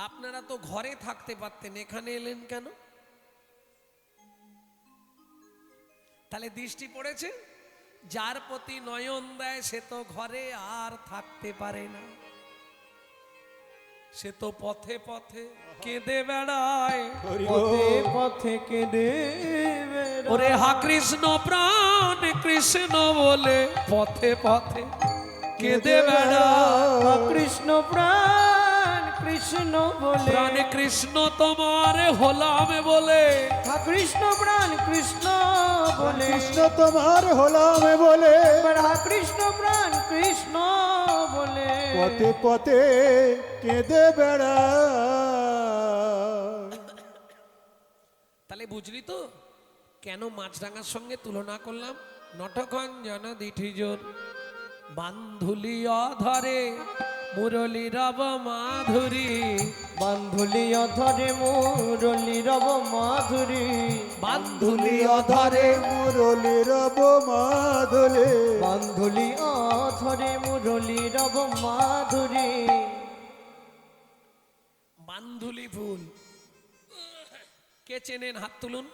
আপনারা তো ঘরে থাকতে পারতেন, এখানে এলেন কেন? তাহলে দৃষ্টি পড়েছে, যার প্রতি নয়ন দেয় সে তো ঘরে আর থাকতে পারে না, সে তো পথে পথে কেঁদে বেড়ায়। হরি পথে বল। পথে কেঁদে বেড়ায়। ওরে হা কৃষ্ণ প্রাণ কৃষ্ণ বলে পথে পথে কেঁদে বেড়ায়। কৃষ্ণ প্রাণ কৃষ্ণ বলে, প্রাণ কৃষ্ণ তোমার হলাম বলে, কৃষ্ণ প্রাণ কৃষ্ণ বলে, কৃষ্ণ তোমার হলাম বলে, কৃষ্ণ প্রাণ কৃষ্ণ বলে, পথে পথে কেঁদে বেড়ায়। তাহলে বুঝলি তো কেন মাছরাঙার সঙ্গে তুলনা করলাম? নটখঞ্জন দিঠিজোর বান্ধুলি অধরে মুরলী রব মাধুরী, বান্ধুলি অধরে মুরলী রব মাধুরী, বান্ধুলি অধরে মুরলি রব মাধুলে, বান্ধুলি অধরে মুরলী রব মাধুরী। বান্ধুলি ফুল কে চেনেন? হাত তুলুন।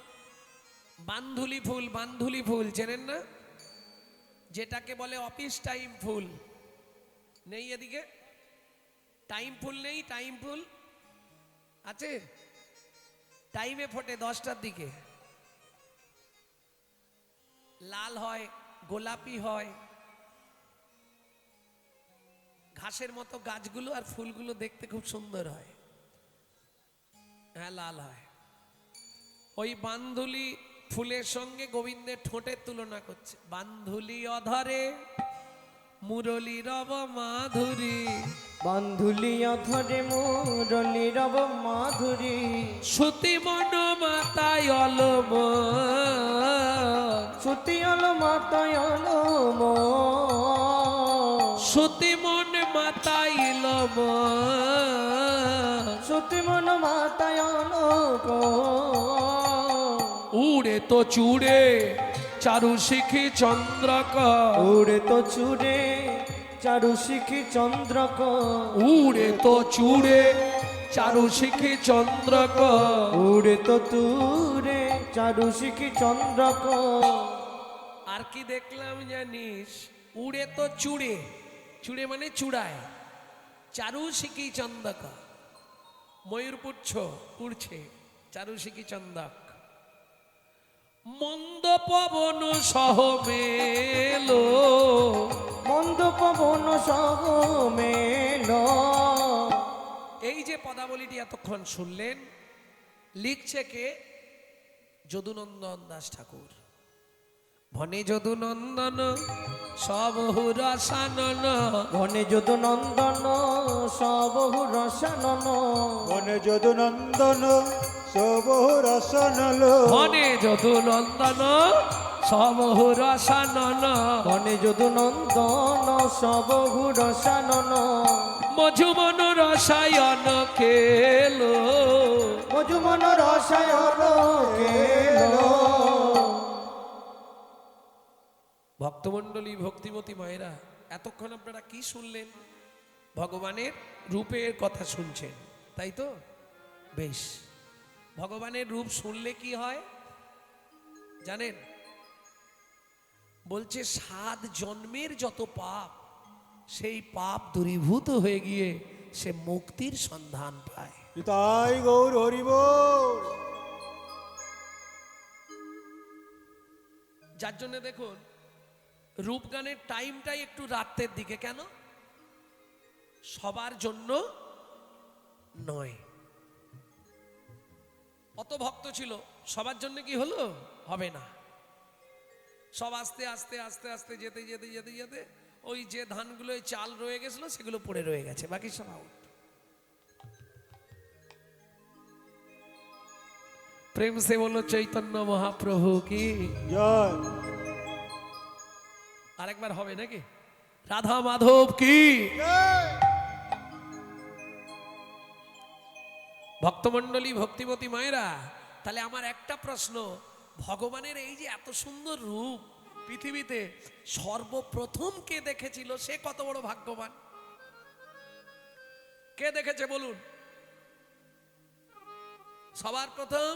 বান্ধুলি ফুল, বান্ধুলি ফুল চেনেন না? যেটাকে বলে অফিস টাইম ফুল। নেই এদিকে টাইম ফুল? নেই টাইম ফুল আছে? টাইমে ফোটে 10টার দিকে, লাল হয়, গোলাপি হয়, ঘাসের মতো গাছগুলো আর ফুলগুলো দেখতে খুব সুন্দর হয়। হ্যাঁ, লাল হয়। ওই বান্ধুলি ফুলের সঙ্গে গোবিন্দের ঠোঁটের তুলনা করছে। বান্ধুলি অধরে মুরলী রব মাধুরী, বান্ধুলি অধরে মুরলী রব মাধুরী, সুতি মন মাতায় অলম, সুতি অল মাতায়ল সুতি মন মাতাইলম, সুতি মন মাতায়ল উড়ে তো চূড়ে চারু শিখি চন্দ্রক, উড়ে তো চূড়ে চারু শিখি চন্দ্রক, উড়ে তো চূড়ে চারু শিখি চন্দ্রক। উড়ে তো তুরে চারু শিখি চন্দ্রক। আর কি দেখলাম জানিস? উড়ে তো চূড়ে, চূড়ে মানে চূড়ায়, চারু শিখি চন্দক, ময়ূর পুচ্ছ উড়ছে, চারু শিখি চন্দক। মন্দ পবন সহ মেলো, মন্দ পবন সহ মেল। এই যে পদাবলীটি এতক্ষণ শুনলেন, লিখছে কে? যদুনন্দন দাস ঠাকুর। ভনে যদুনন্দন সবহু রসানন, ঘনে যদু নন্দন সবহু রসানন, বনে যদু নন্দন সবহু রসনল, ভনে যদুনন্দন সবহু রসানন, ঘনে যদু নন্দন সবহু রসানন। মধুমন রসায়ন খেলো, মধুমন রসায়ন খেল। ভক্তমণ্ডলী, ভক্তিমতী মায়েরা, এতক্ষণ আপনারা কি শুনলেন? ভগবানের রূপের কথা শুনছেন, তাই তো? বেশ, ভগবানের রূপ শুনলে কি হয় জানেন? বলছে 7 জন্মের যত পাপ, সেই পাপ দূরীভূত হয়ে গিয়ে সে মুক্তির সন্ধান পায়। তাই গৌর হরি বল। যার জন্য দেখুন রূপগানের টাইমটাই একটু রাতের দিকে। কেন? সবার জন্য নয়। অত ভক্ত ছিল, সবার জন্য কি হলো? হবে না। সব আস্তে আস্তে আস্তে আস্তে যেতে যেতে যেতে যেতে ওই যে ধানগুলো চাল রয়ে গেছিল সেগুলো পড়ে রয়ে গেছে, বাকি সব আউট। প্রেম সে বলো চৈতন্য মহাপ্রভু কি জয়। আরেকবার হবে নাকি? রাধা মাধব কি? ভক্তমণ্ডলী, ভক্তিমতী মায়েরা, তাহলে আমার একটা প্রশ্ন, ভগবানের এই যে এত সুন্দর রূপ পৃথিবীতে সর্বপ্রথম কে দেখেছিল, সে কত বড় ভাগ্যবান? কে দেখেছে বলুন? সবার প্রথম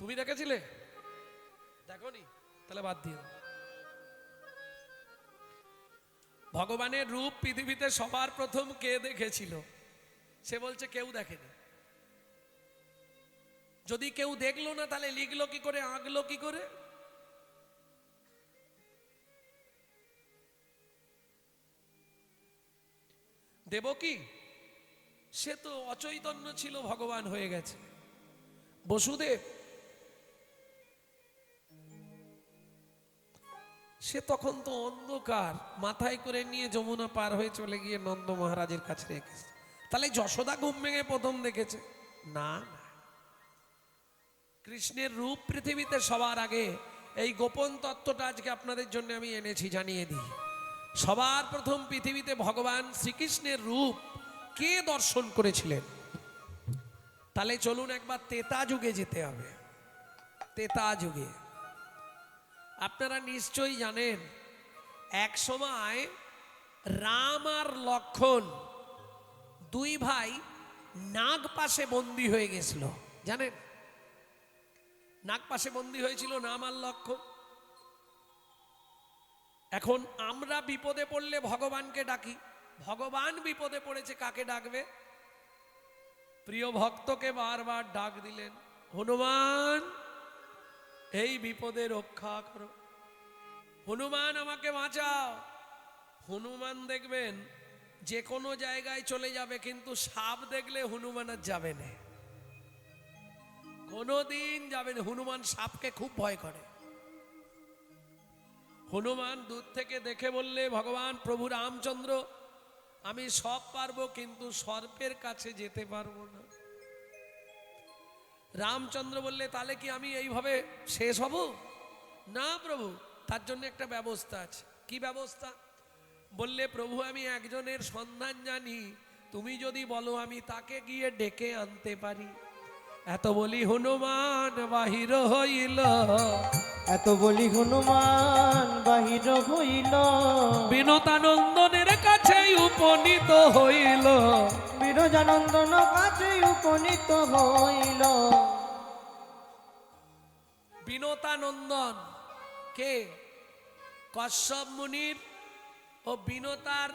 তুমি দেখেছিলে? দেখোনি? তাহলে বাদ দিয়ে দাও। ভগবানের রূপ পৃথিবীতে সবার প্রথম কে দেখেছিল? সে বলছে কেউ দেখেনি। যদি কেউ দেখলো না তাহলে লিখলো কি করে, আঁকলো কি করে? দেবকী, সে তো অচৈতন্য ছিল, ভগবান হয়ে গেছে। বসুদেব, সে তখন তো অন্ধকার, মাথায় করে নিয়ে যমুনা পার হয়ে চলে গিয়ে নন্দ মহারাজের কাছে রেখেছে। তাহলে যশোদা ঘুম ভেঙে প্রথম দেখেছে? না না, কৃষ্ণের রূপ পৃথিবীতে সবার আগে। এই গোপন তত্ত্বটা আজকে আপনাদের জন্য আমি এনেছি, জানিয়ে দিই। সবার প্রথম পৃথিবীতে ভগবান শ্রীকৃষ্ণের রূপ কে দর্শন করেছিলেন? তাহলে চলুন একবার তেতা যুগে যেতে হবে। তেতা যুগে আপনারা নিশ্চয়ই জানেন, এক সময় রাম আর লক্ষ্মণ দুই ভাই নাগপাশে বন্দী হয়ে গেছিল। জানেন, নাগপাশে বন্দী হয়েছিল রাম আর লক্ষ্মণ। এখন আমরা বিপদে পড়লে ভগবানকে ডাকি, ভগবান বিপদে পড়েছে, কাকে ডাকবে? প্রিয় ভক্তকে বারবার ডাক দিলেন, হনুমান এই বিপদে রক্ষা করো, হনুমান আমাকে বাঁচাও। হনুমান দেখবেন যে কোনো জায়গায় চলে যাবে, কিন্তু সাপ দেখলে হনুমান আর যাবে না, কোনোদিন যাবে না। হনুমান সাপকে খুব ভয় করে। হনুমান দূর থেকে দেখে বললে, ভগবান প্রভু রামচন্দ্র, আমি সব পারবো, কিন্তু সর্পের কাছে যেতে পারবো না। রামচন্দ্র বললে, তাহলে কি আমি এইভাবে শেষ হব? না প্রভু, তার জন্য একটা ব্যবস্থা আছে। কি ব্যবস্থা? বললে, প্রভু আমি একজনের সন্ধান জানি, তুমি যদি বলো আমি তাকে গিয়ে ডেকে আনতে পারি। এত বলি হনুমান বাহির হইল, এত বলি হনুমান বাহির হইল, বিনতানন্দনের কাছে উপনীত হইল, বিরজানন্দন কাছে উপনীত হইল। বিনতানন্দন কে? কশ্যপ মুনির ও বিনতার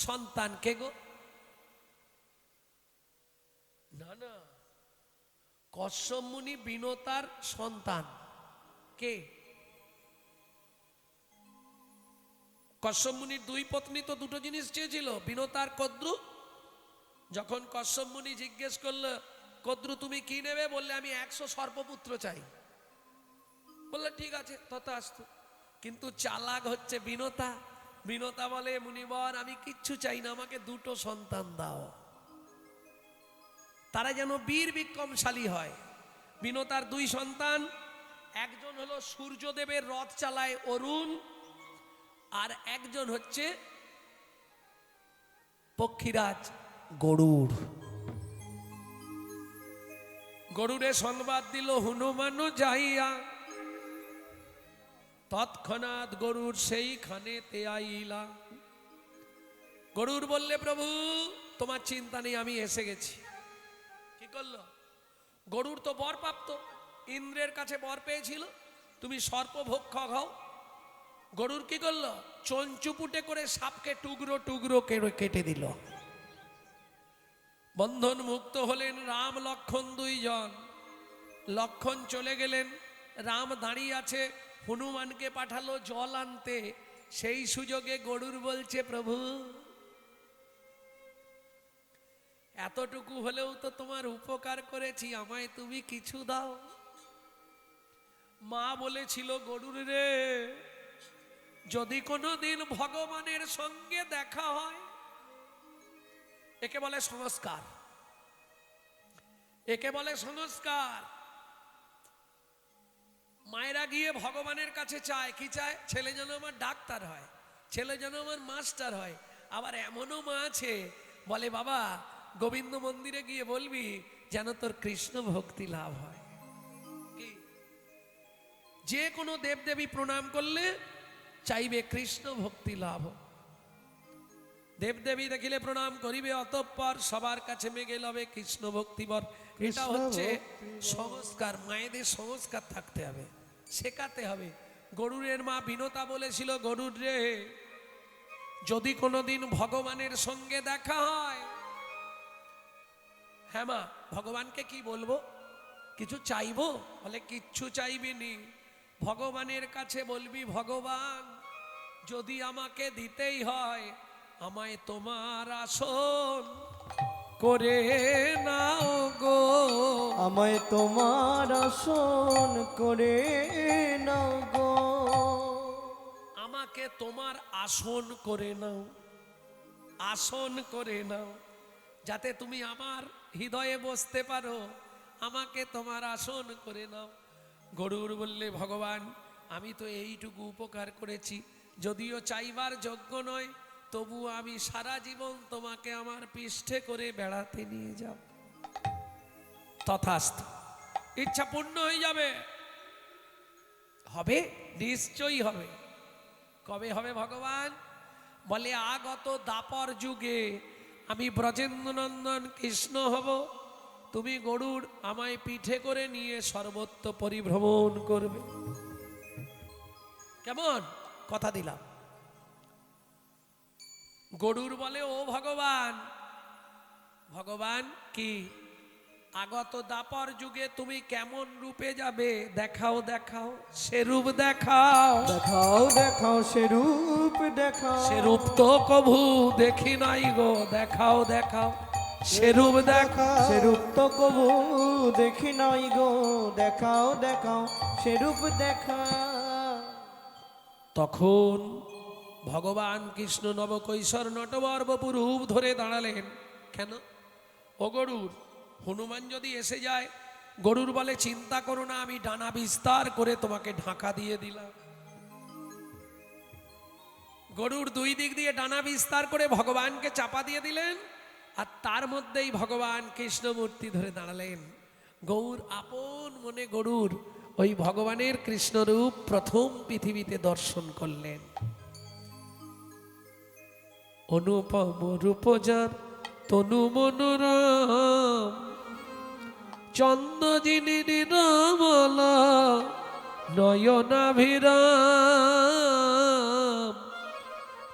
সন্তান। কে গো? না না, কশ্যপ মুনি বিনতার সন্তান কে? কশ্যপ মুনির দুই পত্নী তো দুটো জিনিস চেয়েছিল, বিনতার কদ্রু। যখন কশ্যপ মুনি জিজ্ঞেস করলো, কদ্রু তুমি কি নেবে? বললে, আমি 100 সর্পপুত্র চাই। বললে, ঠিক আছে তথাস্তু। কিন্তু চালাক হচ্ছে বিনতা। বিনতা বলে, মুনিবর আমি কিচ্ছু চাই না, আমাকে দুটো সন্তান দাও, তারা যেন বীর বিক্রমশালী হয়। বিনতার দুই সন্তান, একজন হলো সূর্যদেবের রথ চালায় অরুণ, আর একজন হচ্ছে পক্ষীরাজ গরুড়। গরুড়ে সংবাদ দিল, হনুমান যাইয়া তৎক্ষণাৎ গরুড় সেইখানেতে আইলা। গরুড় বললে, প্রভু তোমার চিন্তা নেই, আমি এসে গেছি। কি করলো? গরুড় তো বর প্রাপ্ত, ইন্দ্রের কাছে বর পেয়েছিল, তুমি সর্পভক্ষক হও। গরুড় কি করলো? চঞ্চুপুটে করে সাপকে টুকরো টুকরো কেটে দিল। বন্ধন মুক্ত হলেন রাম লক্ষ্মণ দুইজন। লক্ষ্মণ চলে গেলেন, রাম দাঁড়িয়ে আছে, হনুমানকে পাঠালো জল আনতে। সেই সুযোগে গরুড় বলছে, প্রভু এতটুকু হলেও তো তোমার উপকার করেছি, আমায় তুমি কিছু দাও। মা বলেছিল, গরুড় রে, যদি কোনোদিন ভগবানের সঙ্গে দেখা হয়, একে বলে সংস্কার, একে বলে সংস্কার। মায়েরা গিয়ে ভগবানের কাছে চায়, কি চায়? ছেলে যেন আমার ডাক্তার হয়। ছেলে যেন আমার মাস্টার হয়। আবার এমনও মা আছে বলে, বাবা গোবিন্দ মন্দিরে গিয়ে বলবি যেন তোর কৃষ্ণ ভক্তি লাভ হয়। কি? যে কোনো দেবদেবী প্রণাম করলে চাইবে কৃষ্ণ ভক্তি লাভ হোক। দেবদেবী দেখিলে প্রণাম করিবে, অতঃপর সবার কাছে মেগে লবে কৃষ্ণ ভক্তিবর। এটা হচ্ছে সংস্কার, মায়েদের সংস্কার থাকতে হবে, শেখাতে হবে। গরুরের মা বিনতা বলেছিল, গরুর রে, যদি কোনোদিন ভগবানের সঙ্গে দেখা হয়, হ্যাঁ মা, ভগবানকে কি বলবো, কিছু চাইবো? বলে কিচ্ছু চাইবিনি, ভগবানের কাছে বলবি, ভগবান যদি আমাকে দিতেই হয় আমায় তোমার আসন করে নাও গো, আমায় তোমার আসন করে নাও গো, আমাকে তোমার আসন করে নাও, আসন করে নাও, যাতে তুমি আমার হৃদয়ে বসতে পারো, আমাকে তোমার আসন করে নাও। গরুর বললে, ভগবান আমি তো এইটুকু উপকার করেছি, যদিও চাইবার যোগ্য নয়, তবু আমি সারা জীবন তোমাকে আমার পৃষ্ঠে করে বেড়াতে নিয়ে যাব। তথাস্তু, ইচ্ছা পূর্ণ হয়ে যাবে। হবে, নিশ্চয়ই হবে। কবে হবে ভগবান? বলে আগত দাপর যুগে আমি ব্রজেন্দ্রনন্দন কৃষ্ণ হব, তুমি গরুড় আমায় পিঠে করে নিয়ে সর্বত্র পরিভ্রমণ করবে। কেমন কথা দিলাম? গরুর বলে, ও ভগবান, ভগবান কি আগত দাপর যুগে তুমি কেমন রূপে যাবে? দেখাও দেখাও, সে রূপ দেখাও, দেখাও দেখাও সে রূপ দেখাও, সে রূপ তো কভু দেখি নাই গো, দেখাও দেখাও সে রূপ দেখাও, সে রূপ তো কবু দেখি নাই গো, দেখাও দেখাও সে রূপ দেখাও। তখন ভগবান কৃষ্ণ নবকৈশোর নটবর বপু রূপ ধরে দাঁড়ালেন। কেন? ও গরুর, হনুমান যদি এসে যায়, গরুর বলে, চিন্তা করো না, আমি ডানা বিস্তার করে তোমাকে ঢাকা দিয়ে দিলাম। গরুর দুই দিক দিয়ে ডানা বিস্তার করে ভগবানকে চাপা দিয়ে দিলেন, আর তার মধ্যেই ভগবান কৃষ্ণমূর্তি ধরে দাঁড়ালেন। গৌর আপন মনে গরুর ওই ভগবানের কৃষ্ণরূপ প্রথম পৃথিবীতে দর্শন করলেন। অনুপম রূপজার তনু মনোরম, চন্দ্রজিনী নিরমলা নয়নাভিরাম,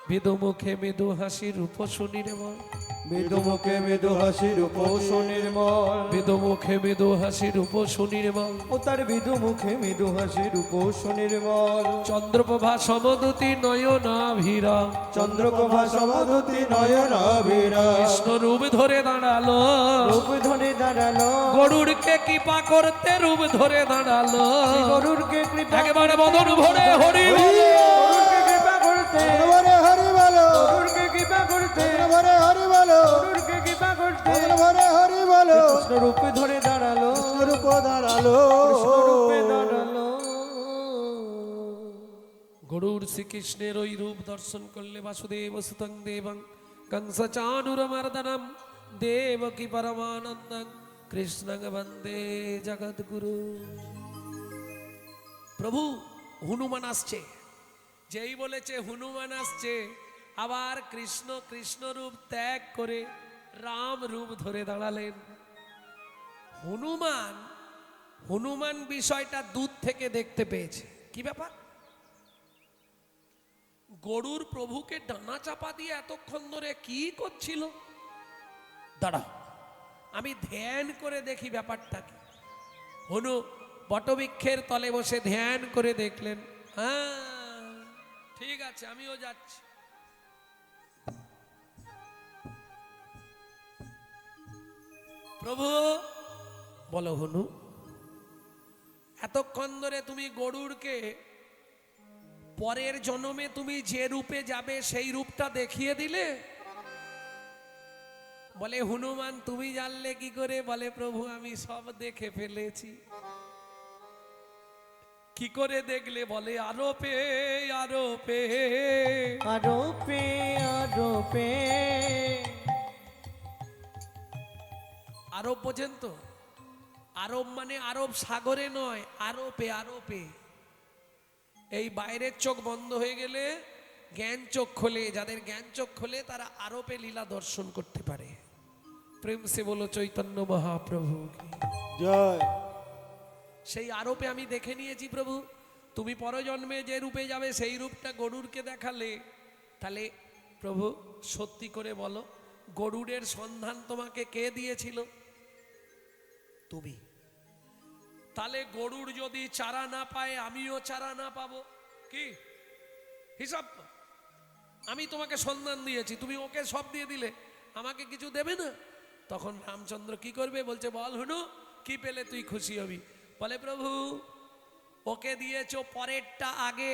মৃদু মুখে মৃদু হাসি রূপ সুনির্মল, মৃদু মুখে মৃদু হাসি রূপ সুনির্মল, মৃদু মুখে মৃদু হাসি রূপ সুনির্মল, ও তার মৃদু মুখে মৃদু হাসি রূপ সুনির্মল, চন্দ্রপ্রভা সমদুতি নয়নাভিরাম, চন্দ্রপ্রভা সমদুতি নয়নাভিরাম, কৃষ্ণ রূপ ধরে দাঁড়ালো, রূপ ধরে দাঁড়ালো, গরুড়কে কৃপা করতে রূপ ধরে দাঁড়ালো, গরুরকে কৃপা একেবারে বদন ভরে হরি বল। গরুরকে কৃপা করতে, ভরে হরি বলো, গরুরকে কৃপা করতে, ভরে হরি বলো, গরুরকে কৃপা করতে, ভরে হরি বলো, কৃষ্ণ রূপে ধরে দাঁড়ালো, রূপ দাঁড়ালো, কৃষ্ণ রূপে দাঁড়ালো। গরুর শ্রীকৃষ্ণের ওই রূপ দর্শন করলে বাসুদেব সুতং দেবং কংস চানুরমর্দনম দেবকী পরমানন্দং কৃষ্ণং বন্দে জগদ্গুরু। প্রভু হনুমান আসছে, যেই বলেছে হনুমান আসছে, আবার কৃষ্ণ কৃষ্ণ রূপ ত্যাগ করে রাম রূপ ধরে দাঁড়ালেন। হনুমান হনুমান বিষয়টা দূর থেকে দেখতে পেয়েছে। কি ব্যাপার? গরুর প্রভুকে ডানা চাপা দিয়ে এতক্ষণ ধরে কি করছিল? দাঁড়াও, আমি ধ্যান করে দেখি ব্যাপারটা কি। হনু বটবৃক্ষের তলে বসে ধ্যান করে দেখলেন, হ্যাঁ ঠিক আছে, আমিও যাচ্ছি। প্রভু বলো, হনু এতক্ষণ ধরে তুমি গরুরকে পরের জন্মে তুমি যে রূপে যাবে সেই রূপটা দেখিয়ে দিলে। বলে, হনুমান তুমি জানলে কি করে? বলে, প্রভু আমি সব দেখে ফেলেছি। কি করে দেখলে বলে আরোপে আরোপে আরোপে আরোপে। আরব বোঝেন তো? আরব মানে আরব সাগরে নয়, আরোপে আরোপে। এই বাইরের চোখ বন্ধ হয়ে গেলে জ্ঞান চোখ খোলে, যাদের জ্ঞান চোখ খোলে তারা আরোপে লীলা দর্শন করতে পারে। প্রেম সে বলো চৈতন্য মহাপ্রভু কি জয়। সেই আরোপে আমি দেখে নিয়েছি প্রভু। তুমি পরজন্মে যে রূপে যাবে সেই রূপটা গরুড়কে দেখালে, তাহলে প্রভু সত্যি করে বলো গরুড়ের সন্ধান তোমাকে কে দিয়েছিল? তুমি। তাহলে গরুড় যদি চারা না পায় আমিও চারা না পাবো কি হিসাব তো? আমি তোমাকে সন্ধান দিয়েছি, তুমি ওকে সব দিয়ে দিলে, আমাকে কিছু দেবে না? তখন রামচন্দ্র কি করবে? বলছে বল হুনু কি পেলে তুই খুশি হবি? বলে প্রভু ওকে দিয়েছো পরেরটা আগে,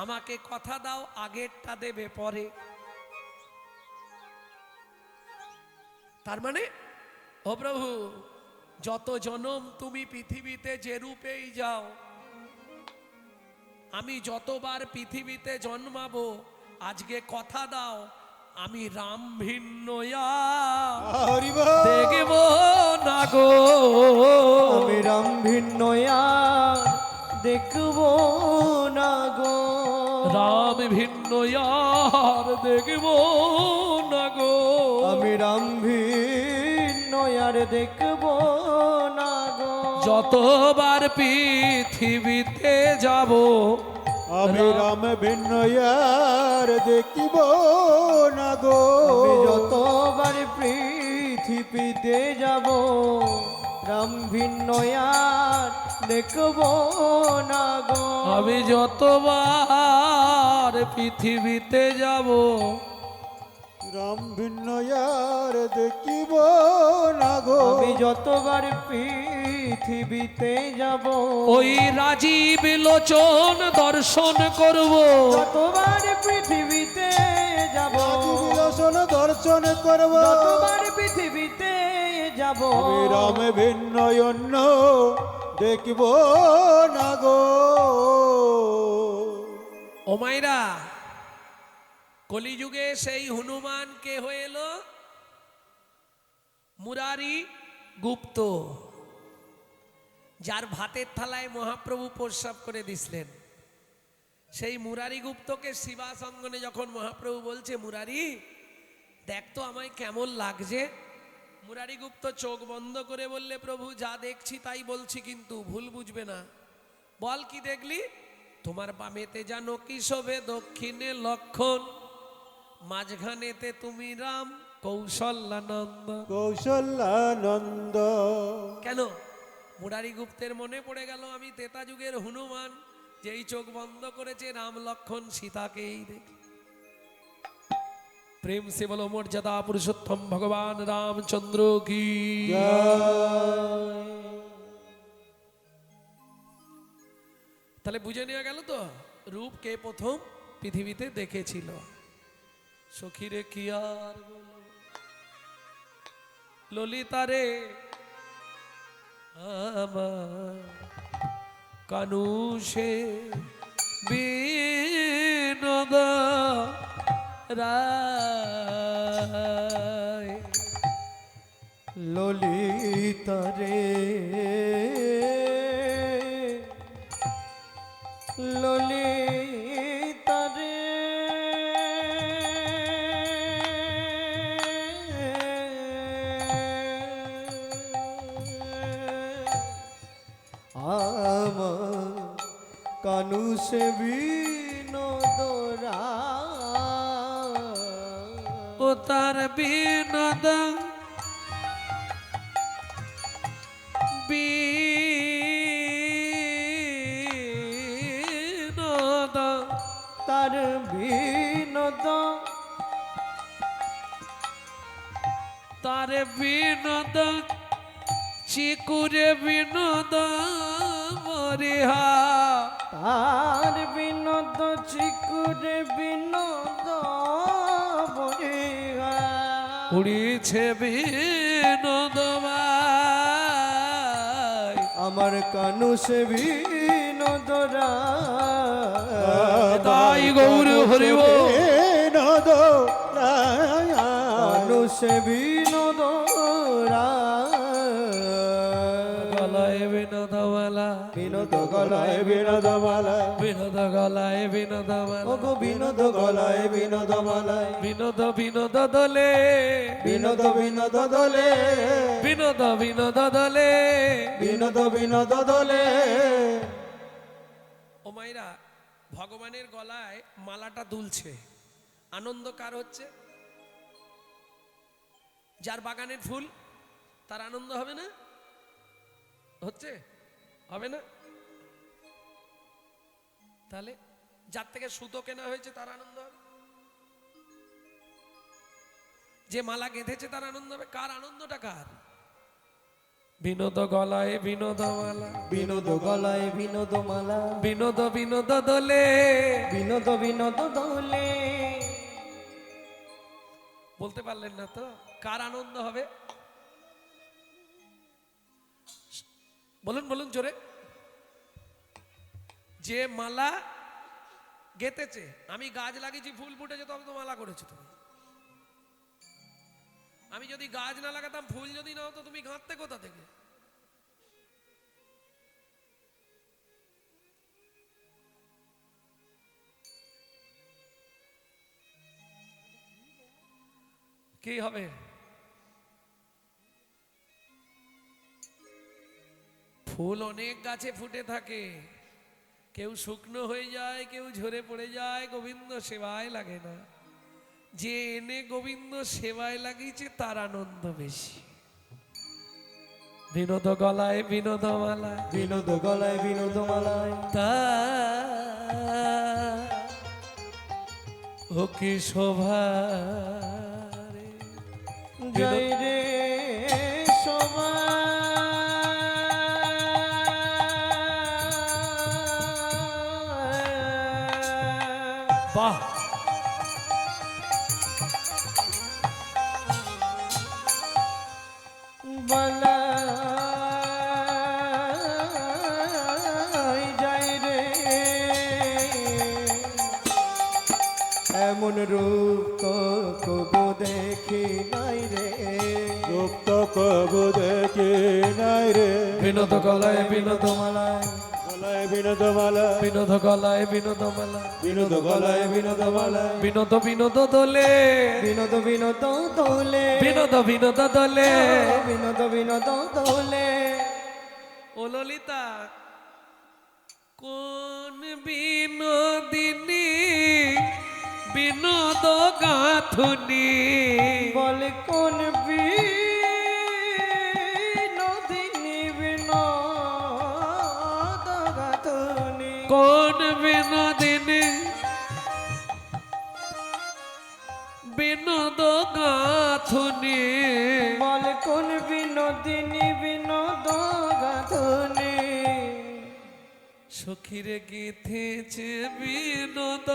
আমাকে কথা দাও আগেরটা দেবে পরে। তার মানে ও প্রভু যত জনম তুমি পৃথিবীতে যে রূপেই যাও, আমি যতবার পৃথিবীতে জন্মাবো, আজকে কথা দাও আমি রাম ভিন্ন হরি বল। দেখব না গো, আমি রাম ভিন্ন আর দেখব না গো। রাম ভিন্ন আর দেখব না গো, আমি রাম ভিন্ন আর দেখব না গো। যতবার পৃথিবীতে যাব আমি রাম ভিন্ন আর দেখিব না গো। আমি যতবার পৃথিবীতে যাব রাম ভিন্ন আর দেখব না গো। আমি যতবার পৃথিবীতে যাব রাম ভিন্ন আর দেখিব না গো। আমি যতবার পৃথিবীতে যাব ওই রাজীব লোচন দর্শন করব, যতবার পৃথিবীতে যাব বিলোচন দর্শন করব। যতবার পৃথিবীতে যাব আমি রাম ভিন্ন অন্য দেখিব না গো। ও মাইরা কলিযুগে সেই হনুমান কে হয়ে এলো? মুরারি গুপ্ত, যার ভাতের থালায় মহাপ্রভু প্রস্রাব করে দিছিলেন। সেই মুরারি গুপ্তকে শিবাসঙ্গনে যখন মহাপ্রভু বলছে মুরারি দেখ তো আমায় কেমন লাগছে, মুরারি গুপ্ত চোখ বন্ধ করে বললে প্রভু যা দেখছি তাই বলছি, কিন্তু ভুল বুঝবে না। বল কি দেখলি? তোমার বামেতে জানো কি শোভে দক্ষিণে লক্ষণ, মাঝখানেতে তুমি রাম কৌশল্যানন্দ। কৌশল্যানন্দ। কেন? মুরারি গুপ্তের মনে পড়ে গেল আমি তেতা যুগের হনুমান, যেই চোখ বন্ধ করেছে রাম লক্ষণ সীতাকেই দেখি। প্রেম সে বলো মর্যাদা পুরুষোত্তম ভগবান রামচন্দ্র কি জয়। তাহলে বুঝে নেওয়া গেল তো রূপ কে প্রথম পৃথিবীতে দেখেছিল। সখীরে কি আর বলবো, ললিতারে আমার কানুষে বিনোদ রায়। ললিতা রে ললিতা রে আমার কানু সে বিনোদ রায়। ও তার বিনোদ বিনোদ তার বিনোদ তার বিনোদ চিকুরে বিনোদ মরিহা। তার বিনোদ চিকুরে বিনোদ বরিহা। উড়িছে বিনোদ ভাই, আমার কানু সে বিনোদ বিনোদরা তাই গৌর হরি বল। বিনোদ মানুষে বিনোদরা গলায় বিনোদমালা, বিনোদ গলায় বিনোদমালা বিনোদ গলায় বিনোদমালা, ওগো বিনোদ গলায় বিনোদমালায় বিনোদ বিনোদ দলে, বিনোদ বিনোদ দলে বিনোদ বিনোদ দলে। বিনোদ বিনোদ দলে ও মাইরা, ভগবানের গলায় মালাটা দুলছে, আনন্দ কার হচ্ছে? যার বাগানের ফুল, তার আনন্দ হবে না? হচ্ছে? হবে না? তাহলে যার থেকে সুতো কেনা হয়েছে তার আনন্দ হবে, যে মালা গেঁথেছে তার আনন্দ হবে। কার আনন্দটা কার? বিনোদ গলায় বিনোদমালা, বিনোদ গলায় বিনোদমালা বিনোদ বিনোদ দোলে। বিনোদ বিনোদ দোলে। বলতে পারলেন না তো কার আনন্দ হবে? বলুন বলুন জোরে। যে মালা গেতেছে, আমি গাছ লাগিয়েছি, ফুল ফুটেছে, তবে তো মালা করেছো তুমি। আমি যদি গাছ না লাগাতাম, ফুল যদি না হতো, তুমি গাঁথতে কোথা থেকে? কি হবে? ফুল অনেক গাছে ফুটে থাকে, কেউ শুকনো হয়ে যায়, কেউ ঝরে পড়ে যায়, গোবিন্দ সেবায় লাগে না। যে এনে গোবিন্দ সেবায় লাগিয়েছে তার আনন্দ বেশি। বিনোদ গলায় বিনোদমালা, বিনোদ গলায় বিনোদমালায় তা ও কি শোভা রে। জয় রে সবাই। বাহ, বলাই যায় রে এমন রূপ তো কবু দেখি নাই রে। গুপ্ত কবু দেখি নাই রে। বিনোদ গলায় বিনোদমালা, মালায় গলায় বিনোদমালা বিনোদ গলায় বিনোদমালা, বিনোদ গলায় বিনোদমালা বিনোদ বিনোদ দোলে, বিনোদ বিনোদ দোলে। বিনোদ বিনোদ দোলে। বিনোদ বিনোদ দোলে। ও ললিতা, কোন বিনোদিনী বিনোদ গাথুনি? বল কোন বিনোদিনী বিনোদ গাথুনি? কোন বিনোদিনী বিনোদ গাথুনি? বল কোন বিনোদিনী বিনোদ গাথুনি? সখীরে গেথেছে বিনোদ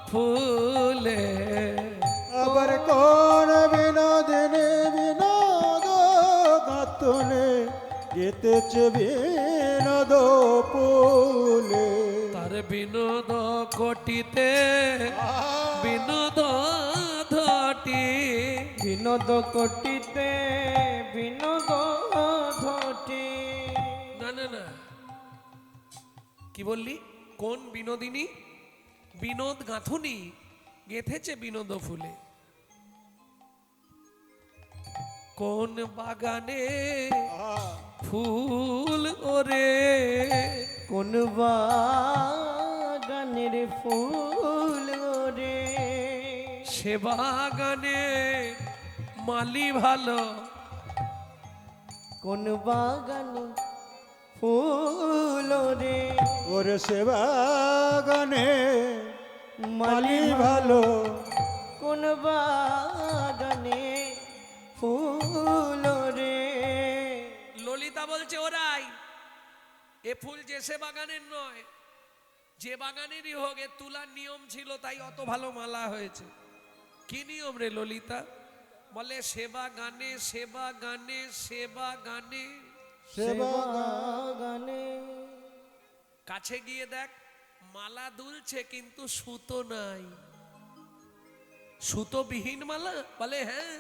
ফুলে। আবার কোন বিনোদিনী বিনোদ গাতনে গেতেছে বিনোদ ফুলে। তার বিনোদ কোটিতে বিনোদ ধটি। বিনোদ কোটিতে বিনোদ ধটি। না না না, কি বললি? কোন বিনোদিনী বিনোদ গাঁথুনি গেথেছে বিনোদ ফুলে? কোন বাগানে ফুল ওরে? কোন বাগানের ফুল রে? সে বাগানে মালি ভালো। কোন বাগানে ফুল রে? ওরে সেবাগানে মালি ভালো। কোন বাগানে ফুল রে? ললিতা বলছে ওরাই, এ ফুল যে সে বাগানের নয়, যে বাগানেরই হোক, এ তুলার নিয়ম ছিল, তাই অত ভালো মালা হয়েছে। কি নিয়ম রে ললিতা? বলে সেবা গানে সেবা গানে সেবা গানে। সেবাগানে কাছে গিয়ে দেখ মালা দুলছে কিন্তু সুতো নাই, সুতো বিহীন মালা? বলে হ্যাঁ,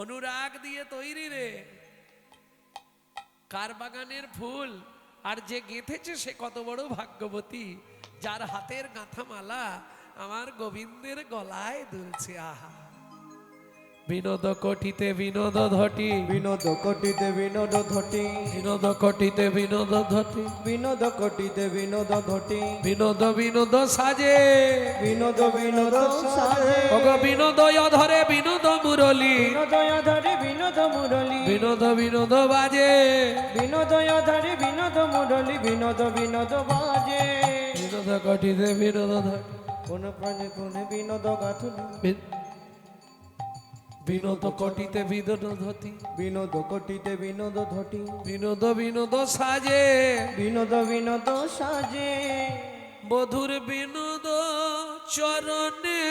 অনুরাগ দিয়ে তৈরি রে। কার বাগানের ফুল, আর যে গেঁথেছে সে কত বড় ভাগ্যবতী, যার হাতের গাঁথা মালা আমার গোবিন্দের গলায় দুলছে। আহা, বিনোদ কোটিতে বিনোদ ঘটি, বিনোদ কোটিতে বিনোদ ঘটি, বিনোদ কোটিতে বিনোদ ঘটি, বিনোদ কোটিতে বিনোদ ঘটি, বিনোদ বিনোদ সাজে, বিনোদ বিনোদ সাজে, ওগো বিনোদ অধরে বিনোদ মুরলী, বিনোদ ধরে বিনোদ মুরলী, বিনোদ বিনোদ বাজে, বিনোদ ধরে বিনোদ মুরলী, বিনোদ বিনোদ বাজে। বিনোদ কোটিতে বিনোদ ঘটি, কোন প্রাণে কোন বিনোদ গাথুলি, বিনোদ কোটিতে বিনোদ ধতি, বিনোদ কোটিতে বিনোদ ঘটি, বিনোদ বিনোদ সাজে, বিনোদ বিনোদ সাজে, বধুর বিনোদ চরণে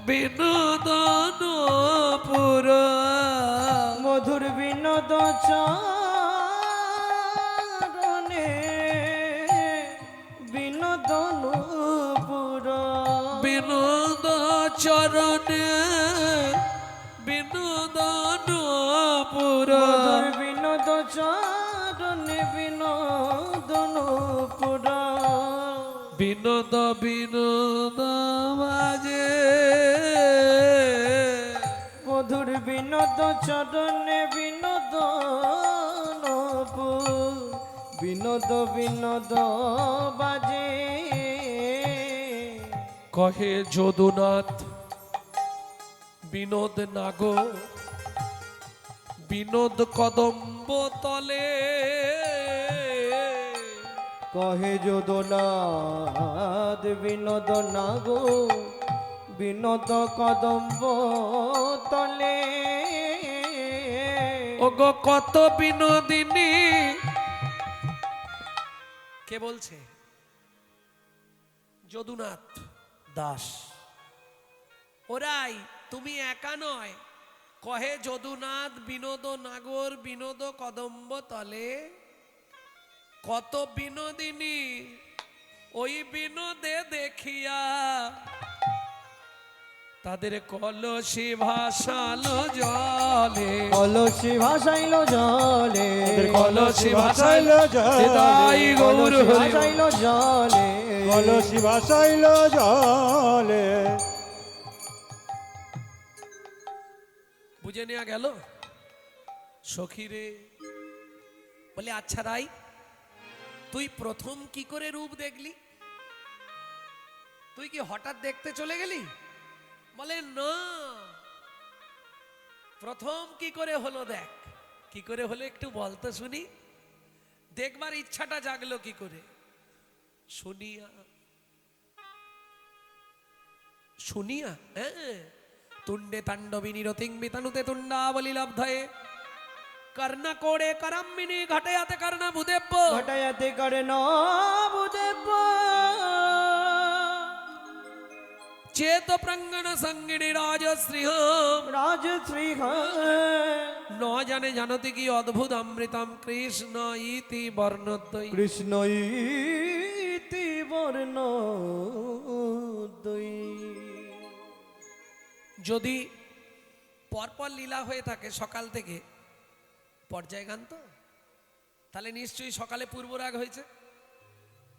বিনোদন পুর, মধুর বিনোদ চরণে বিনোদন পুর, বিনোদ চরণে বিনোদন পুর, মধুর বিনোদ চরণে বিনোদন পুর, বিনোদ বিনোদ বাজে, মধুর বিনোদ চরণে বিনোদন পুর, বিনোদ বিনোদ বাজে। কহে যদুনাথ বিনোদ নাগো, বিনোদ কদম্ব তলে, কহে যদুনাথ বিনোদ নাগো, বিনোদ কদম্ব তলে, ওগো কত বিনোদিনী। কে বলছে? যদুনাথ দাস। ওরাই, তুমি একা নয়। কহে যদুনাথ বিনোদ নাগর, বিনোদ কদম্ব তলে, কত বিনোদিনী ওই বিনোদে দেখিয়া তাদের কলসি ভাসালো জলে, কলসি ভাসাইল জলে, কলসি ভাসাইল জলে, তাই গৌর হরি ভাসাইল জলে, কলসি ভাসাইল জলে। বুঝে নেওয়া গেল? সখী রে বলে, আচ্ছা রাই, তুই প্রথম কি করে রূপ দেখলি? তুই কি হঠাৎ দেখতে চলে গেলি? বলে না, প্রথম কি করে হলো দেখ। কি করে হলো একটু বলতো শুনি। দেখবার ইচ্ছাটা জাগলো কি করে? শুনিয়া শুনিয়া হ্যাঁ, তুণ্ডে তাণ্ডবিনী রতিং বিতানুতে তুণ্ডাবলী লব্ধয়ে, কর্ণ কোড়ে করম্মিনী ঘটয়াতে কর্ণ ভূদেব্য, ঘটায়াতে কর্ণ ভূদেব্য, চেত প্রাঙ্গণ সঙ্গিনী রাজশ্রীহ, রাজশ্রীহ, ন জানে জানতি কি অদ্ভুত অমৃতম কৃষ্ণ ইতি বর্ণদ্বয়ী। কৃষ্ণ ইতি বর্ণদ্বয়ী। যদি পরপর লীলা হয়ে থাকে সকাল থেকে, পর্যায় গান তো, তাহলে নিশ্চয়ই সকালে পূর্বরাগ হয়েছে।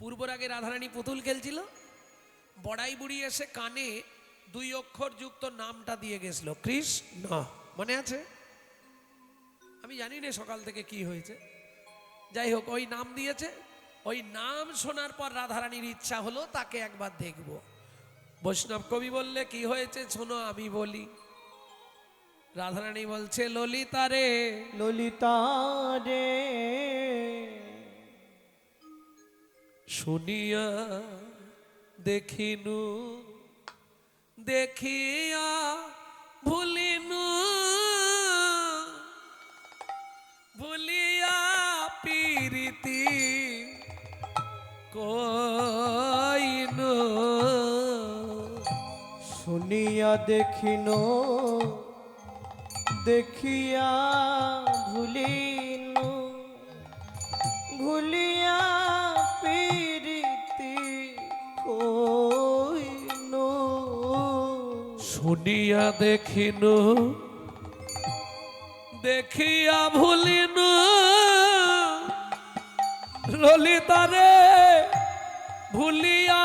পূর্বরাগে রাধারানী পুতুল খেলছিল, বড়াই বুড়ি এসে কানে 2 অক্ষর যুক্ত নামটা দিয়ে গেছিল কৃষ্ণ, মনে আছে? আমি জানি না সকাল থেকে কি হয়েছে, যাই হোক ওই নাম দিয়েছে। ওই নাম শোনার পর রাধারানীর ইচ্ছা হলো তাকে একবার দেখব। বৈষ্ণব কবি বললে, কি হয়েছে শোনো আমি বলি। রাধারানী বলছে, ললিতা রে, ললিতা রে, শুনিয়া দেখিনু, দেখিয়া ভুলিনু, ভুলিয়া প্রীতি কইনু, শুনিয়া দেখিনো, দেখিয়া ভুলিনু, ভুলিয়া প্রীতি কইনো শুনিয়া দেখিনু দেখিয়া ভুলিনু ললিতারে ভুলিয়া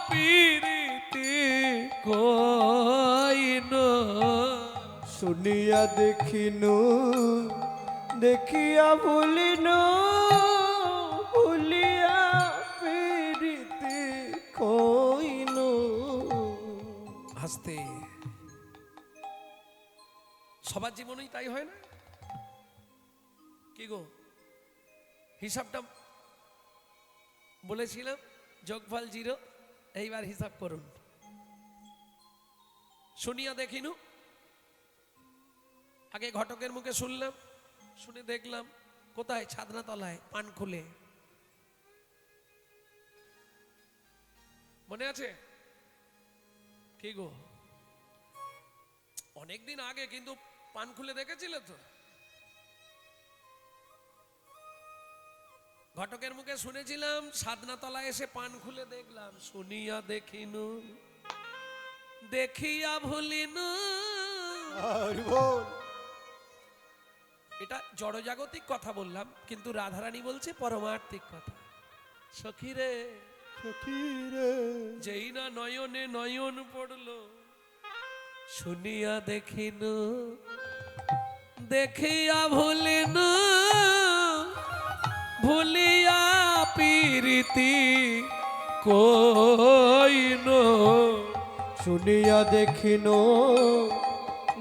প্রীতি কইনো শুনিয়া দেখিনু দেখিয়া ভুলিনু ভুলিয়া প্রীতি কইনো হাসতে সবার জীবনেই তাই হয় না কি গো হিসাবটা বলেছিলাম যোগফল 0 এইবার হিসাব করুন শুনিয়া দেখিনু আগে ঘটকের মুখে শুনলাম শুনে দেখলাম কোথায় ছাদনা তলায় পান খুলে মনে আছে কি গো অনেকদিন আগে কিন্তু পান খুলে দেখেছিলে তো ঘটকের মুখে শুনেছিলাম সাধনা তলায় এসে পান খুলে দেখলাম শুনিয়া দেখিনু দেখিয়া ভুলিনু হরি বল। এটা জড়জাগতিক কথা বললাম কিন্তু রাধারানী বলছে পরমার্থিক কথা সখী রে সখী রে যেই না নয়নে নয়ন পড়লো শুনিয়া দেখিনু দেখিয়া ভুলিনু ভুলিয়া প্রীতি কইনো শুনিয়া দেখিনু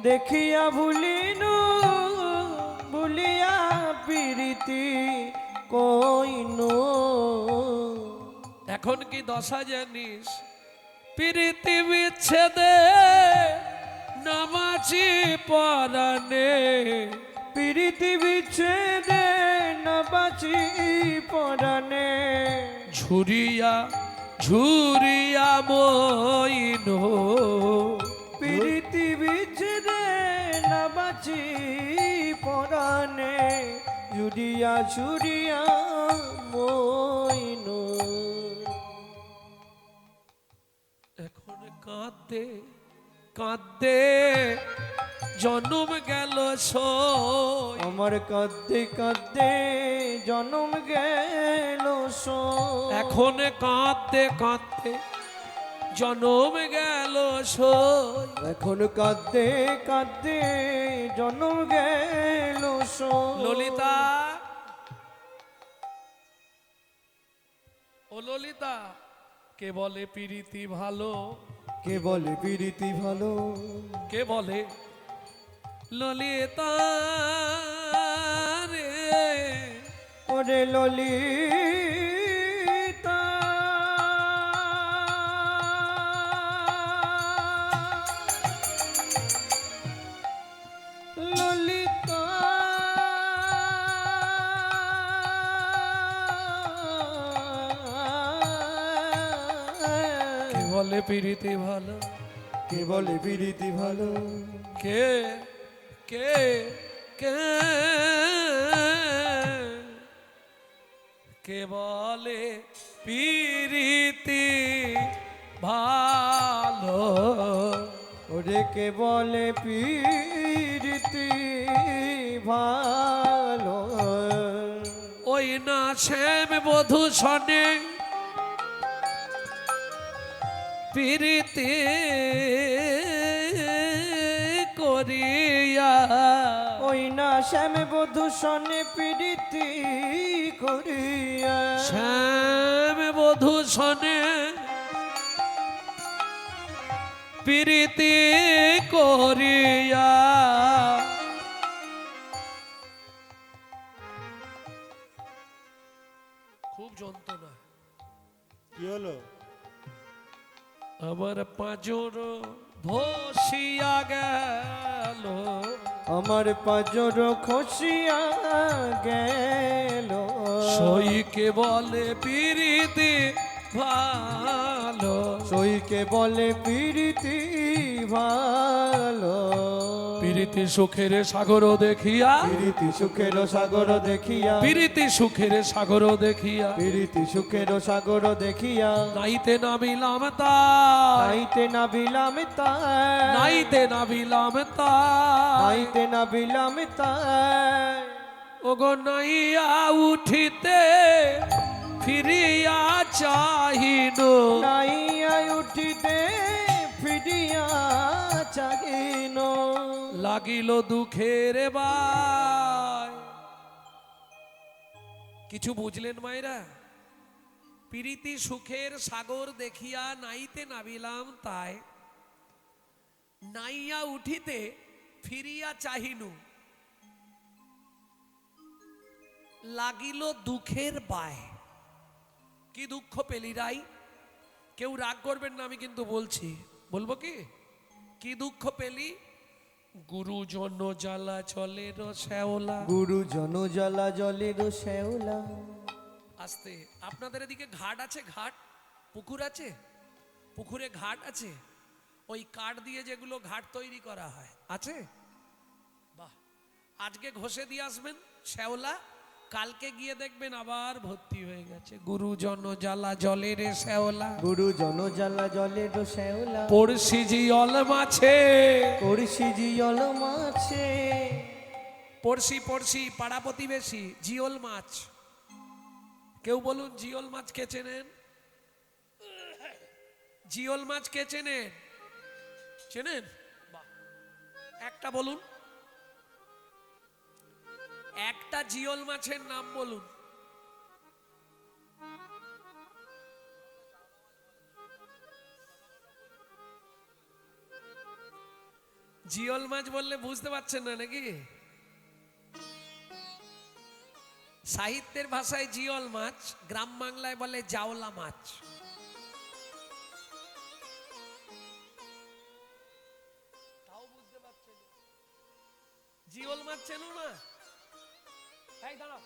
দেখিয়া ভুলিনু ভুলিয়া প্রীতি কইনো এখন কি দশা জানিস প্রীতি বিচ্ছেদে নামাজি পরাণে প্রীতি বিচ্ছেদে না বাঁচি পরাণে ঝুরিয়া ঝুরিয়া মইনো প্রীতি বিচ্ছেদে না বাঁচি পরাণে ঝুরিয়া ঝুরিয়া মইনো এখন কাঁদে কাঁদে জন্ম গেল সই আমার কাঁদতে কাঁদতে জন্ম গেল এখন কাঁদতে কাঁদতে জন্ম গেল সই এখন কাঁদতে কাঁদতে জন্ম গেল ললিতা ও ললিতা কে বলে প্রীতি ভালো কে বলে প্রীতি ভালো কে বলে ললিতা রে ওরে ললিতা ললিতা কে বলে প্রীতি ভালো কে বলে প্রীতি ভালো কে কে কে কে বলে প্রীতি ভালো ওরে কে বলে প্রীতি ভালো ওই না শ্যাম বধূ শনে প্রীতি করিয়া ওই না শ্যাম বধূ সনে প্রীতি করিয়া শ্যাম বধূ শনে প্রীতি করিয়া খুব যন্ত্রণা কি হলো আমার পাঁজর ধসিয়া গেল আমার পাজর খসিয়া গেল সইকে বলে প্রীতি ভালো। সইকে বলে প্রীতি ভালো। প্রীতি সুখের সাগর দেখিয়া, প্রীতি সুখের সাগর দেখিয়া, প্রীতি সুখের সাগর দেখিয়া, প্রীতি সুখের সাগর দেখিয়া, নাইতে নামিলাম তাই, নাইতে নাবিলাম তাই, নাইতে নামিলাম তাই, নাইতে নাবিলাম তাই। ওগো নাইয়া উঠিতে ফিরিয়া চাহিল, নাইয়া উঠিতে ফিরিয়া চাহিল। লাগিল দুঃখের বাই। কিছু বুঝলেন মায়েরা? প্রীতি সুখের সাগর দেখিয়া নাইতে নামিলাম তাই, নাইয়া উঠিতে ফিরিয়া চাহিনু, লাগিল দুঃখের বায়। কি দুঃখ পেলি রাই? কেউ রাগ করবেন না, আমি কিন্তু বলছি, বলবো কি দুঃখ পেলি? গুরুজন জ্বালা চলের শ্যাওলা। গুরুজন জ্বালা জলের শ্যাওলা। আস্তে, আপনাদের এদিকে ঘাট আছে? ঘাট, পুকুর আছে? পুকুরে ঘাট আছে? ওই কাঠ দিয়ে যেগুলো ঘাট তৈরি করা হয় আছে? বাহ, আজকে ঘষে দিয়ে আসবেন শ্যাওলা, কালকে গিয়ে দেখবেন আবার ভর্তি হয়ে গেছে। গুরুজন জ্বালা জলের শ্যাওলা, গুরুজন জ্বালা জলের শ্যাওলা। পড়শি জিয়ল মাছে, পড়শি জিয়ল মাছে। পড়শি পড়শি পাড়া প্রতিবেশী, জিওল মাছ। কেউ বলুন জিওল মাছ কে চেনেন? জিওল মাছ কে চেনেন? চেনেন? বাহ, একটা বলুন, একটা জিওল মাছের নাম বলুন। জিওল মাছ বললে বুঝতে পারছেন না নাকি? সাহিত্যের ভাষায় জিওল মাছ, গ্রাম বাংলায় বলে জাওলা মাছ। তাও বুঝতে পারছেন? জিওল মাছ চেনো না? এই দাঁড়াও,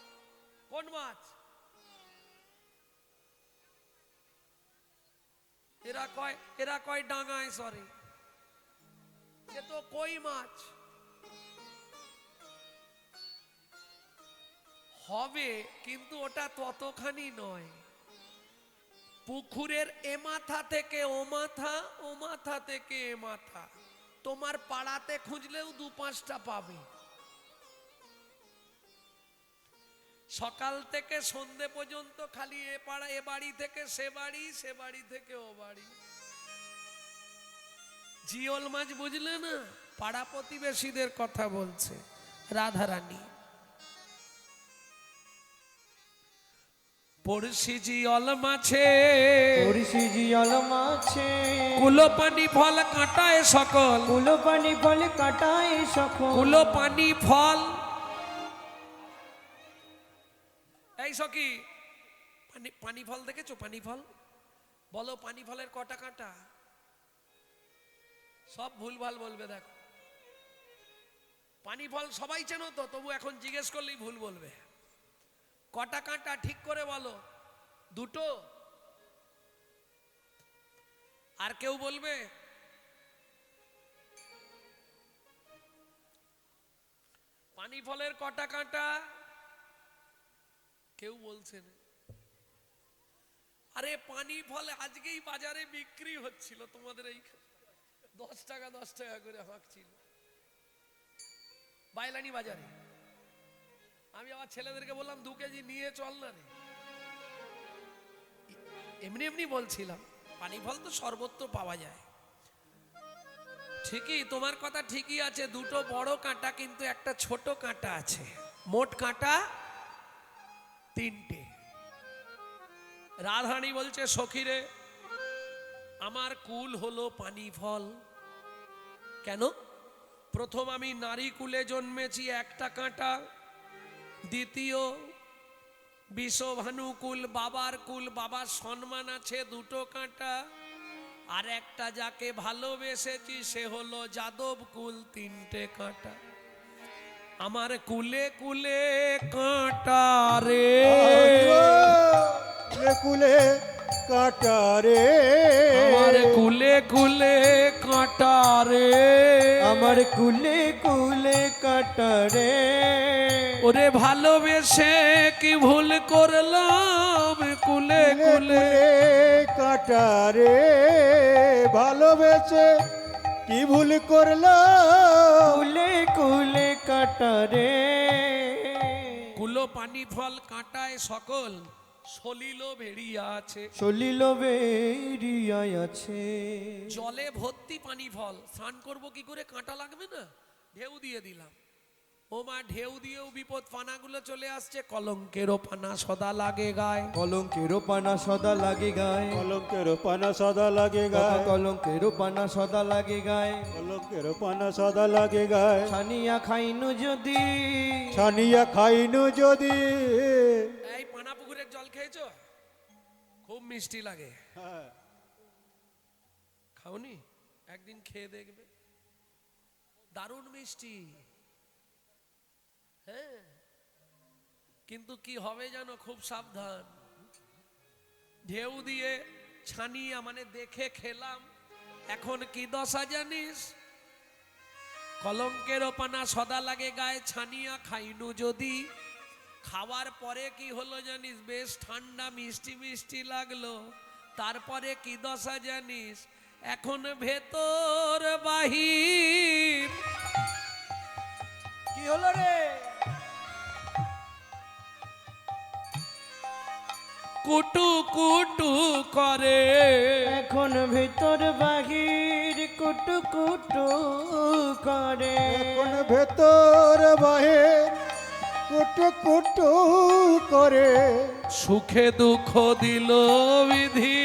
কোন মাছ? এরা কয় ডাঙায়, সরি, সে তো কই মাছ হবে, কিন্তু ওটা ততখানি নয়। পুকুরের এ মাথা থেকে ও মাথা, ও মাথা থেকে এ মাথা, তোমার পাড়াতে খুঁজলেও 2-5টা পাবে। সকাল থেকে সন্ধে পর্যন্ত খালি এ পাড়া, এ বাড়ি থেকে সে বাড়ি, সে বাড়ি থেকে ও বাড়ি। জিওল মাছ বুঝলে না? পাড়া প্রতিবেশীদের কথা বলছে রাধারানী। পড়শি জিওল মাছে, পড়শি জিয়ল মাছে। কুলো পানি ফল কাঁটায় সকল, কুলো পানি ফল কাটায় সকল। কুলো পানি ফল। এই সখী, পানি ফল দেখেছো? পানি ফল বলো, পানি ফলের কটা কাঁটা? সব ভুলভাল বলবে। দেখো, পানি ফল সবাই চেনো তো, তবু এখন জিজ্ঞেস করলেই ভুল বলবে। কটা কাঁটা ঠিক করে বলো? 2টো? আর কেউ বলবে? পানি ফলের কটা কাঁটা? কেউ বলছে না। আরে পানি ফল আজকেই বাজারে বিক্রি হচ্ছিল তোমাদের এই 10 টাকা 10 টাকা করে হাঁকছিল বাইলানি বাজারে। আমি আমার ছেলেদেরকে বললাম 2 কেজি নিয়ে চল না রে, এমনি এমনি বলছিলাম। পানি ফল তো সর্বত্র পাওয়া যায়, ঠিকই, তোমার কথা ঠিকই আছে। 2টো বড় কাঁটা, কিন্তু একটা ছোট কাঁটা আছে। মোট কাঁটা 3টে। রাধারানী বলছে, সখীরে আমার কুল হলো পানি ফল। কেন? প্রথম আমি নারী কুলে জন্মেছি, একটা কাঁটা। দ্বিতীয় বিষভানুকুল, বাবার কুল, বাবার সম্মান আছে, 2টো কাঁটা। আর একটা যাকে ভালোবেসেছি সে হলো যাদব কুল, 3টে কাঁটা। আমার কুলে কুলে কাঁটা রে, কুলে কুলে কাটারে আমার কুলে কুলে কাঁটা রে আমার কুলে কুলে কাটারে ওরে ভালোবেসে কি ভুল করলাম কুলে কুলে কুলে কাটারে ভালোবেসে কি ভুল করলাম কুলে কুলে কাটারে কুলো পানি ফল কাঁটায় সকল সলিল বেরিয়া আছে চলিল বেরিয়ায় আছে জলে ভর্তি পানি ফল স্নান করব কি করে কাঁটা লাগবে না ঢেউ দিয়ে দিলাম ও মা ঢেউ দিয়েও বিপদ পানাগুলো চলে আসছে কলঙ্কেরও পানা সদা লাগে গায়ে কলঙ্কেরও পানা সদা লাগে গায়ে কলঙ্কের পানা সদা লাগে গায়ে কলঙ্কেরও পানা সদা লাগে গায়ে কলঙ্কের পানা সদা লাগে গায়ে ছানিয়া খাইনু যদি ছানিয়া খাইনু যদি এই পানা পুকুরের জল খেয়েছো খুব মিষ্টি লাগে খাওনি একদিন খেয়ে দেখবে দারুণ মিষ্টি হ্যাঁ কিন্তু কি হবে জানো খুব সাবধান ঢেউ দিয়ে ছানিয়া মানে দেখে খেলাম এখন কি দশা জানিস কলঙ্কের পানা সদা লাগে গায়ে ছানিয়া খাইনু যদি খাওয়ার পরে কি হলো জানিস বেশ ঠান্ডা মিষ্টি মিষ্টি লাগলো তারপরে কি দশা জানিস এখন ভেতর বাহির কি হলো রে কুটু কুটু করে এখন ভিতর বাহির কুটু কুটু করে এখন ভেতর বাহির কুটু কুটু করে সুখে দুঃখ দিল বিধি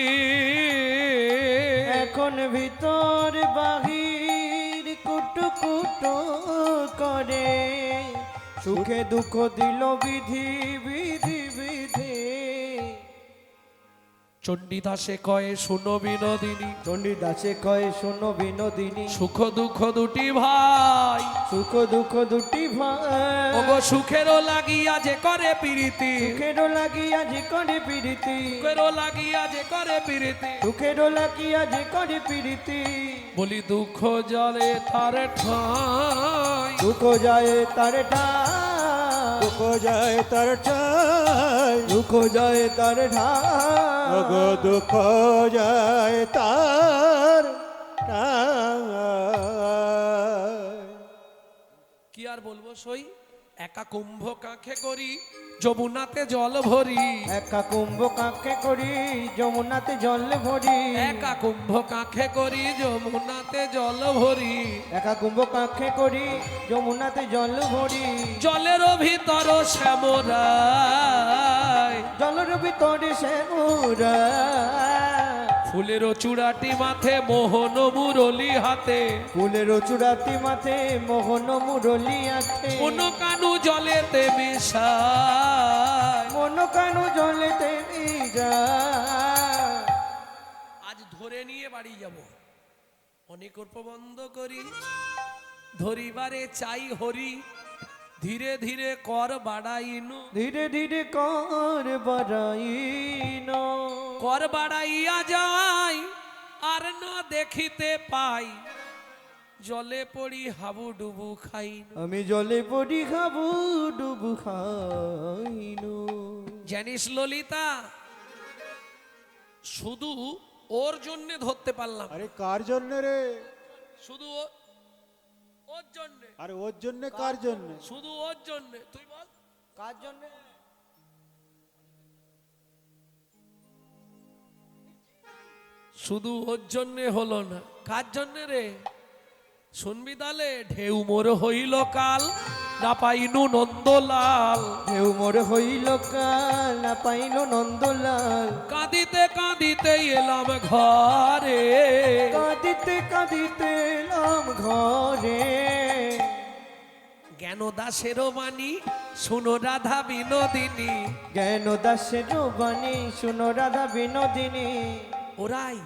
এখন ভিতর বাহির কুটু কুটু করে সুখে দুঃখ দিল বিধি বিধি বিধি চণ্ডীদাসে কয়ে শুনো বিনোদিনী চণ্ডীদাসে কয়ে শোনো বিনোদিনী সুখ দুঃখ দুটি ভাই সুখ দুঃখ দুটি ভাই ওগো সুখেরও লাগিয়া যে করে প্রীতি সুখেরও লাগিয়া যে করে প্রীতি সুখেরও লাগিয়া যে করে প্রীতি সুখেরও লাগিয়া যে করে প্রীতি বলি দুঃখ জলে তার ঠাঁই দুঃখ যায় তার ঠাই দুঃখ যায় তার ঠাই দুঃখ যায় তার ঠাই ওগো দুঃখ যায় তার ঠাই কি আর বলবো সই একা কুম্ভ কাঁখে করি যমুনাতে জল ভরি একা কুম্ভ কাকে করি যমুনাতে জল ভরি একা কুম্ভ কাঁখে করি যমুনাতে জল ভরি একা কুম্ভ কাকে করি যমুনাতে জল ভরি জলেরও ভিতর শ্যামরায় জলের ভিতরে শ্যামরা ফুলেরও চূড়াটি মাথে মোহন মুরলি হাতে ফুলের চূড়াতি মাথে মোহন মুরলি আছে কোন কানু জলেতে মিশায় মন কানু জলেতে যায় আজ ধরে নিয়ে বাড়ি যাব অনেক বন্ধ করি ধরিবারে চাই হরি ধীরে ধীরে কর বাড়াইনু ধীরে ধীরে কর বাড়াইন কর বাড়াইয়া যায় আর না দেখিতে পাই জলে পড়ি হাবু ডুবু খাইন আমি জলে পড়ি খাবো ডুবু খাইনু জানিস ললিতা শুধু ওর জন্য ধরতে পারলাম আরে কার জন্য রে শুধু ওর জন্য আরে ওর জন্য কার জন্য শুধু ওর জন্য তুই বল কার জন্য শুধু ওর জন্য হলো না কার জন্য রে শুনবি তালে ঢেউ মোর হইল কাল না পাইনু নন্দলাল ঢেউ মোর হইল কাল না পাইল নন্দলাল কাঁদিতে কাঁদিতে এলাম ঘরে কাঁদিতে কাঁদিতে এলাম ঘরে জ্ঞান দাসেরও বাণী শুনো রাধা বিনোদিনী জ্ঞান দাসের বাণী শুনো রাধা বিনোদিনী ওরাই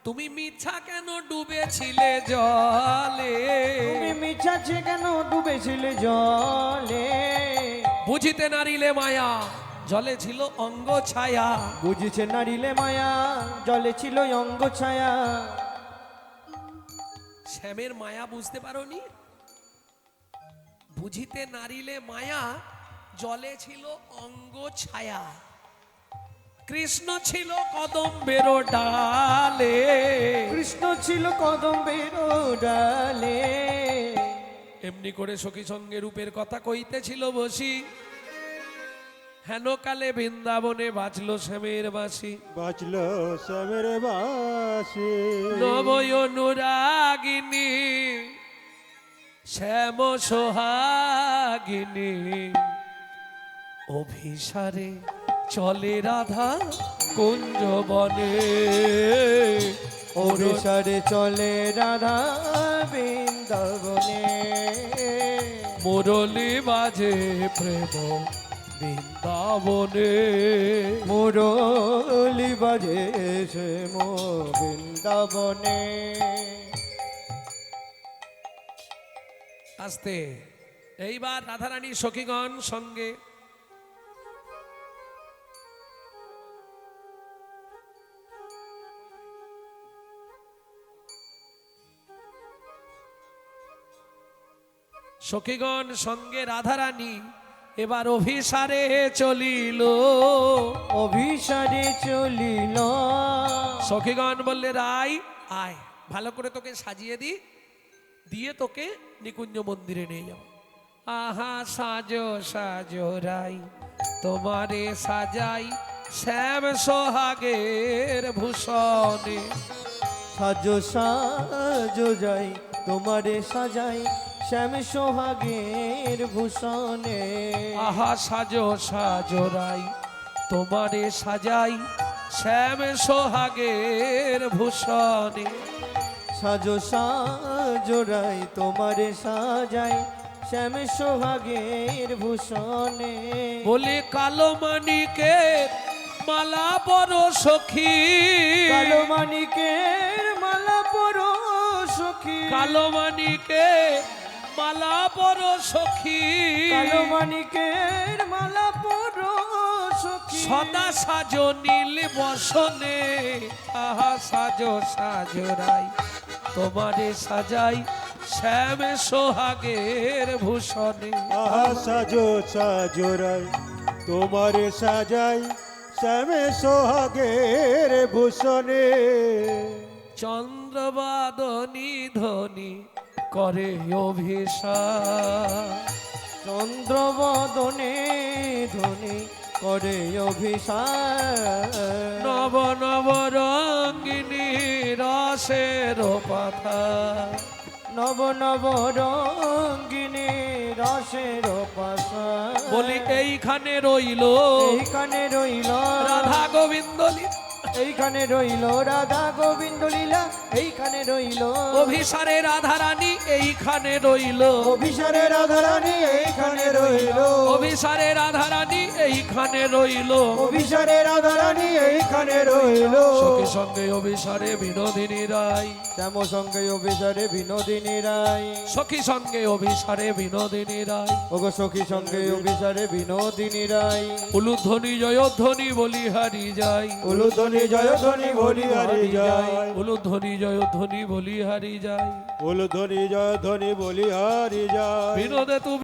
তুমি মিছা কেন ডুবেছিলে জলে তুমি মিছাছে কেন ডুবেছিলে জলে বুঝিতে নারিলে মায়া জলে ছিল অঙ্গ ছায়া। বুঝেছে নারিলে মায়া, জলে ছিল অঙ্গ ছায়া। শ্যামের মায়া বুঝতে পারোনি? বুঝিতে নারিলে মায়া, জলে ছিল অঙ্গ ছায়া। কৃষ্ণ ছিল কদম্বের ডালে, কৃষ্ণ ছিল কদম্বের ডালে। এমনি করে সখী সঙ্গে রূপের কথা কইতেছিল বসি। হেন কালে বৃন্দাবনে বাজলো শ্যামের বাঁশি। বাঁচল শ্যামের বাসি। নবয় অনুরাগিনী শ্যাম সোহাগিনী, অভিসারে চলে রাধা কুঞ্জ বনে। অভিসারে চলে রাধা বৃন্দাবনে। মুরলি বাজে প্রেম বৃন্দাবনে। মুরলি বাজে সে মো বৃন্দাবনে। আস্তে এইবার রাধারানী সখীগণ সঙ্গে সখীগণ সঙ্গে রাধারানী এবার অভিসারে চলিল। অভিসারে চলিল। সখীগণ বললে রাই আয়, ভালো করে তোকে সাজিয়ে দি, দিয়ে তোকে নিকুঞ্জ মন্দিরে নিয়ে যাব। আহা সাজো সাজো রাই, তোমারে সাজাই শ্যাম সোহাগের ভূষণে। সাজো সাজো যাই, তোমারে সাজাই শ্যাম সোহাগের ভূষণে। আহা সাজো সাজো রাই, তোমারে সাজাই শ্যাম সোহাগের ভূষণে। সাজো সাজো রাই, তোমারে সাজাই শ্যাম সোহাগের ভূষণে। বলে কালো মানিকের মালা বড় সখী। কালো মানিকের মালা পরো সখী। কালো মানিকের মালা বড় সখী। কালো মানিকের মালা পরো সখী। সদা সাজো নীল বসনে। আহা সাজো সাজো রাই, তোমারে সাজাই শ্যাম সোহাগের ভূষণে। আহা সাজো সাজো রাই, তোমারে সাজাই শ্যামে সোহাগের ভূষণে। চন্দ্রবাদনী ধ্বনি করে অভিষাক। চন্দ্রবদনে ধ্বনি করে অভিষাক। নব নব রঙ্গিনী রসের পাথা। নব নব রঙ্গিনী রসের পাশা। বলি এইখানে রইল এইখানে রইল রাধা গোবিন্দ লীলা। এইখানে রইল রাধা গোবিন্দ লীলা। এইখানে রইল অভিসারে রাধারানী এইখানে রইল। অভিসারে রাধারানী এইখানে রইল। অভিসারে রাধারানী এইখানে রইল। অভিসারে রাধারানী এইখানে রইল। সখী সঙ্গে অভিসারে বিনোদিনী রাই। শ্যাম সঙ্গে অভিসারে বিনোদিনী রাই। সখী সঙ্গে অভিসারে বিনোদিনী রাই। ওগো সখী সঙ্গে অভিসারে বিনোদিনী রাই। উলুধ্বনি জয়ধ্বনি বলিহারি যাই। উলুধ্বনি জয়ধ্বনি বলিহারি যায়। উলুধ্বনি জয়ধ্বনি বলিহারি যাই। উলুধ্বনি জয়ধ্বনি বলিহারি যায়। বিনোদে তু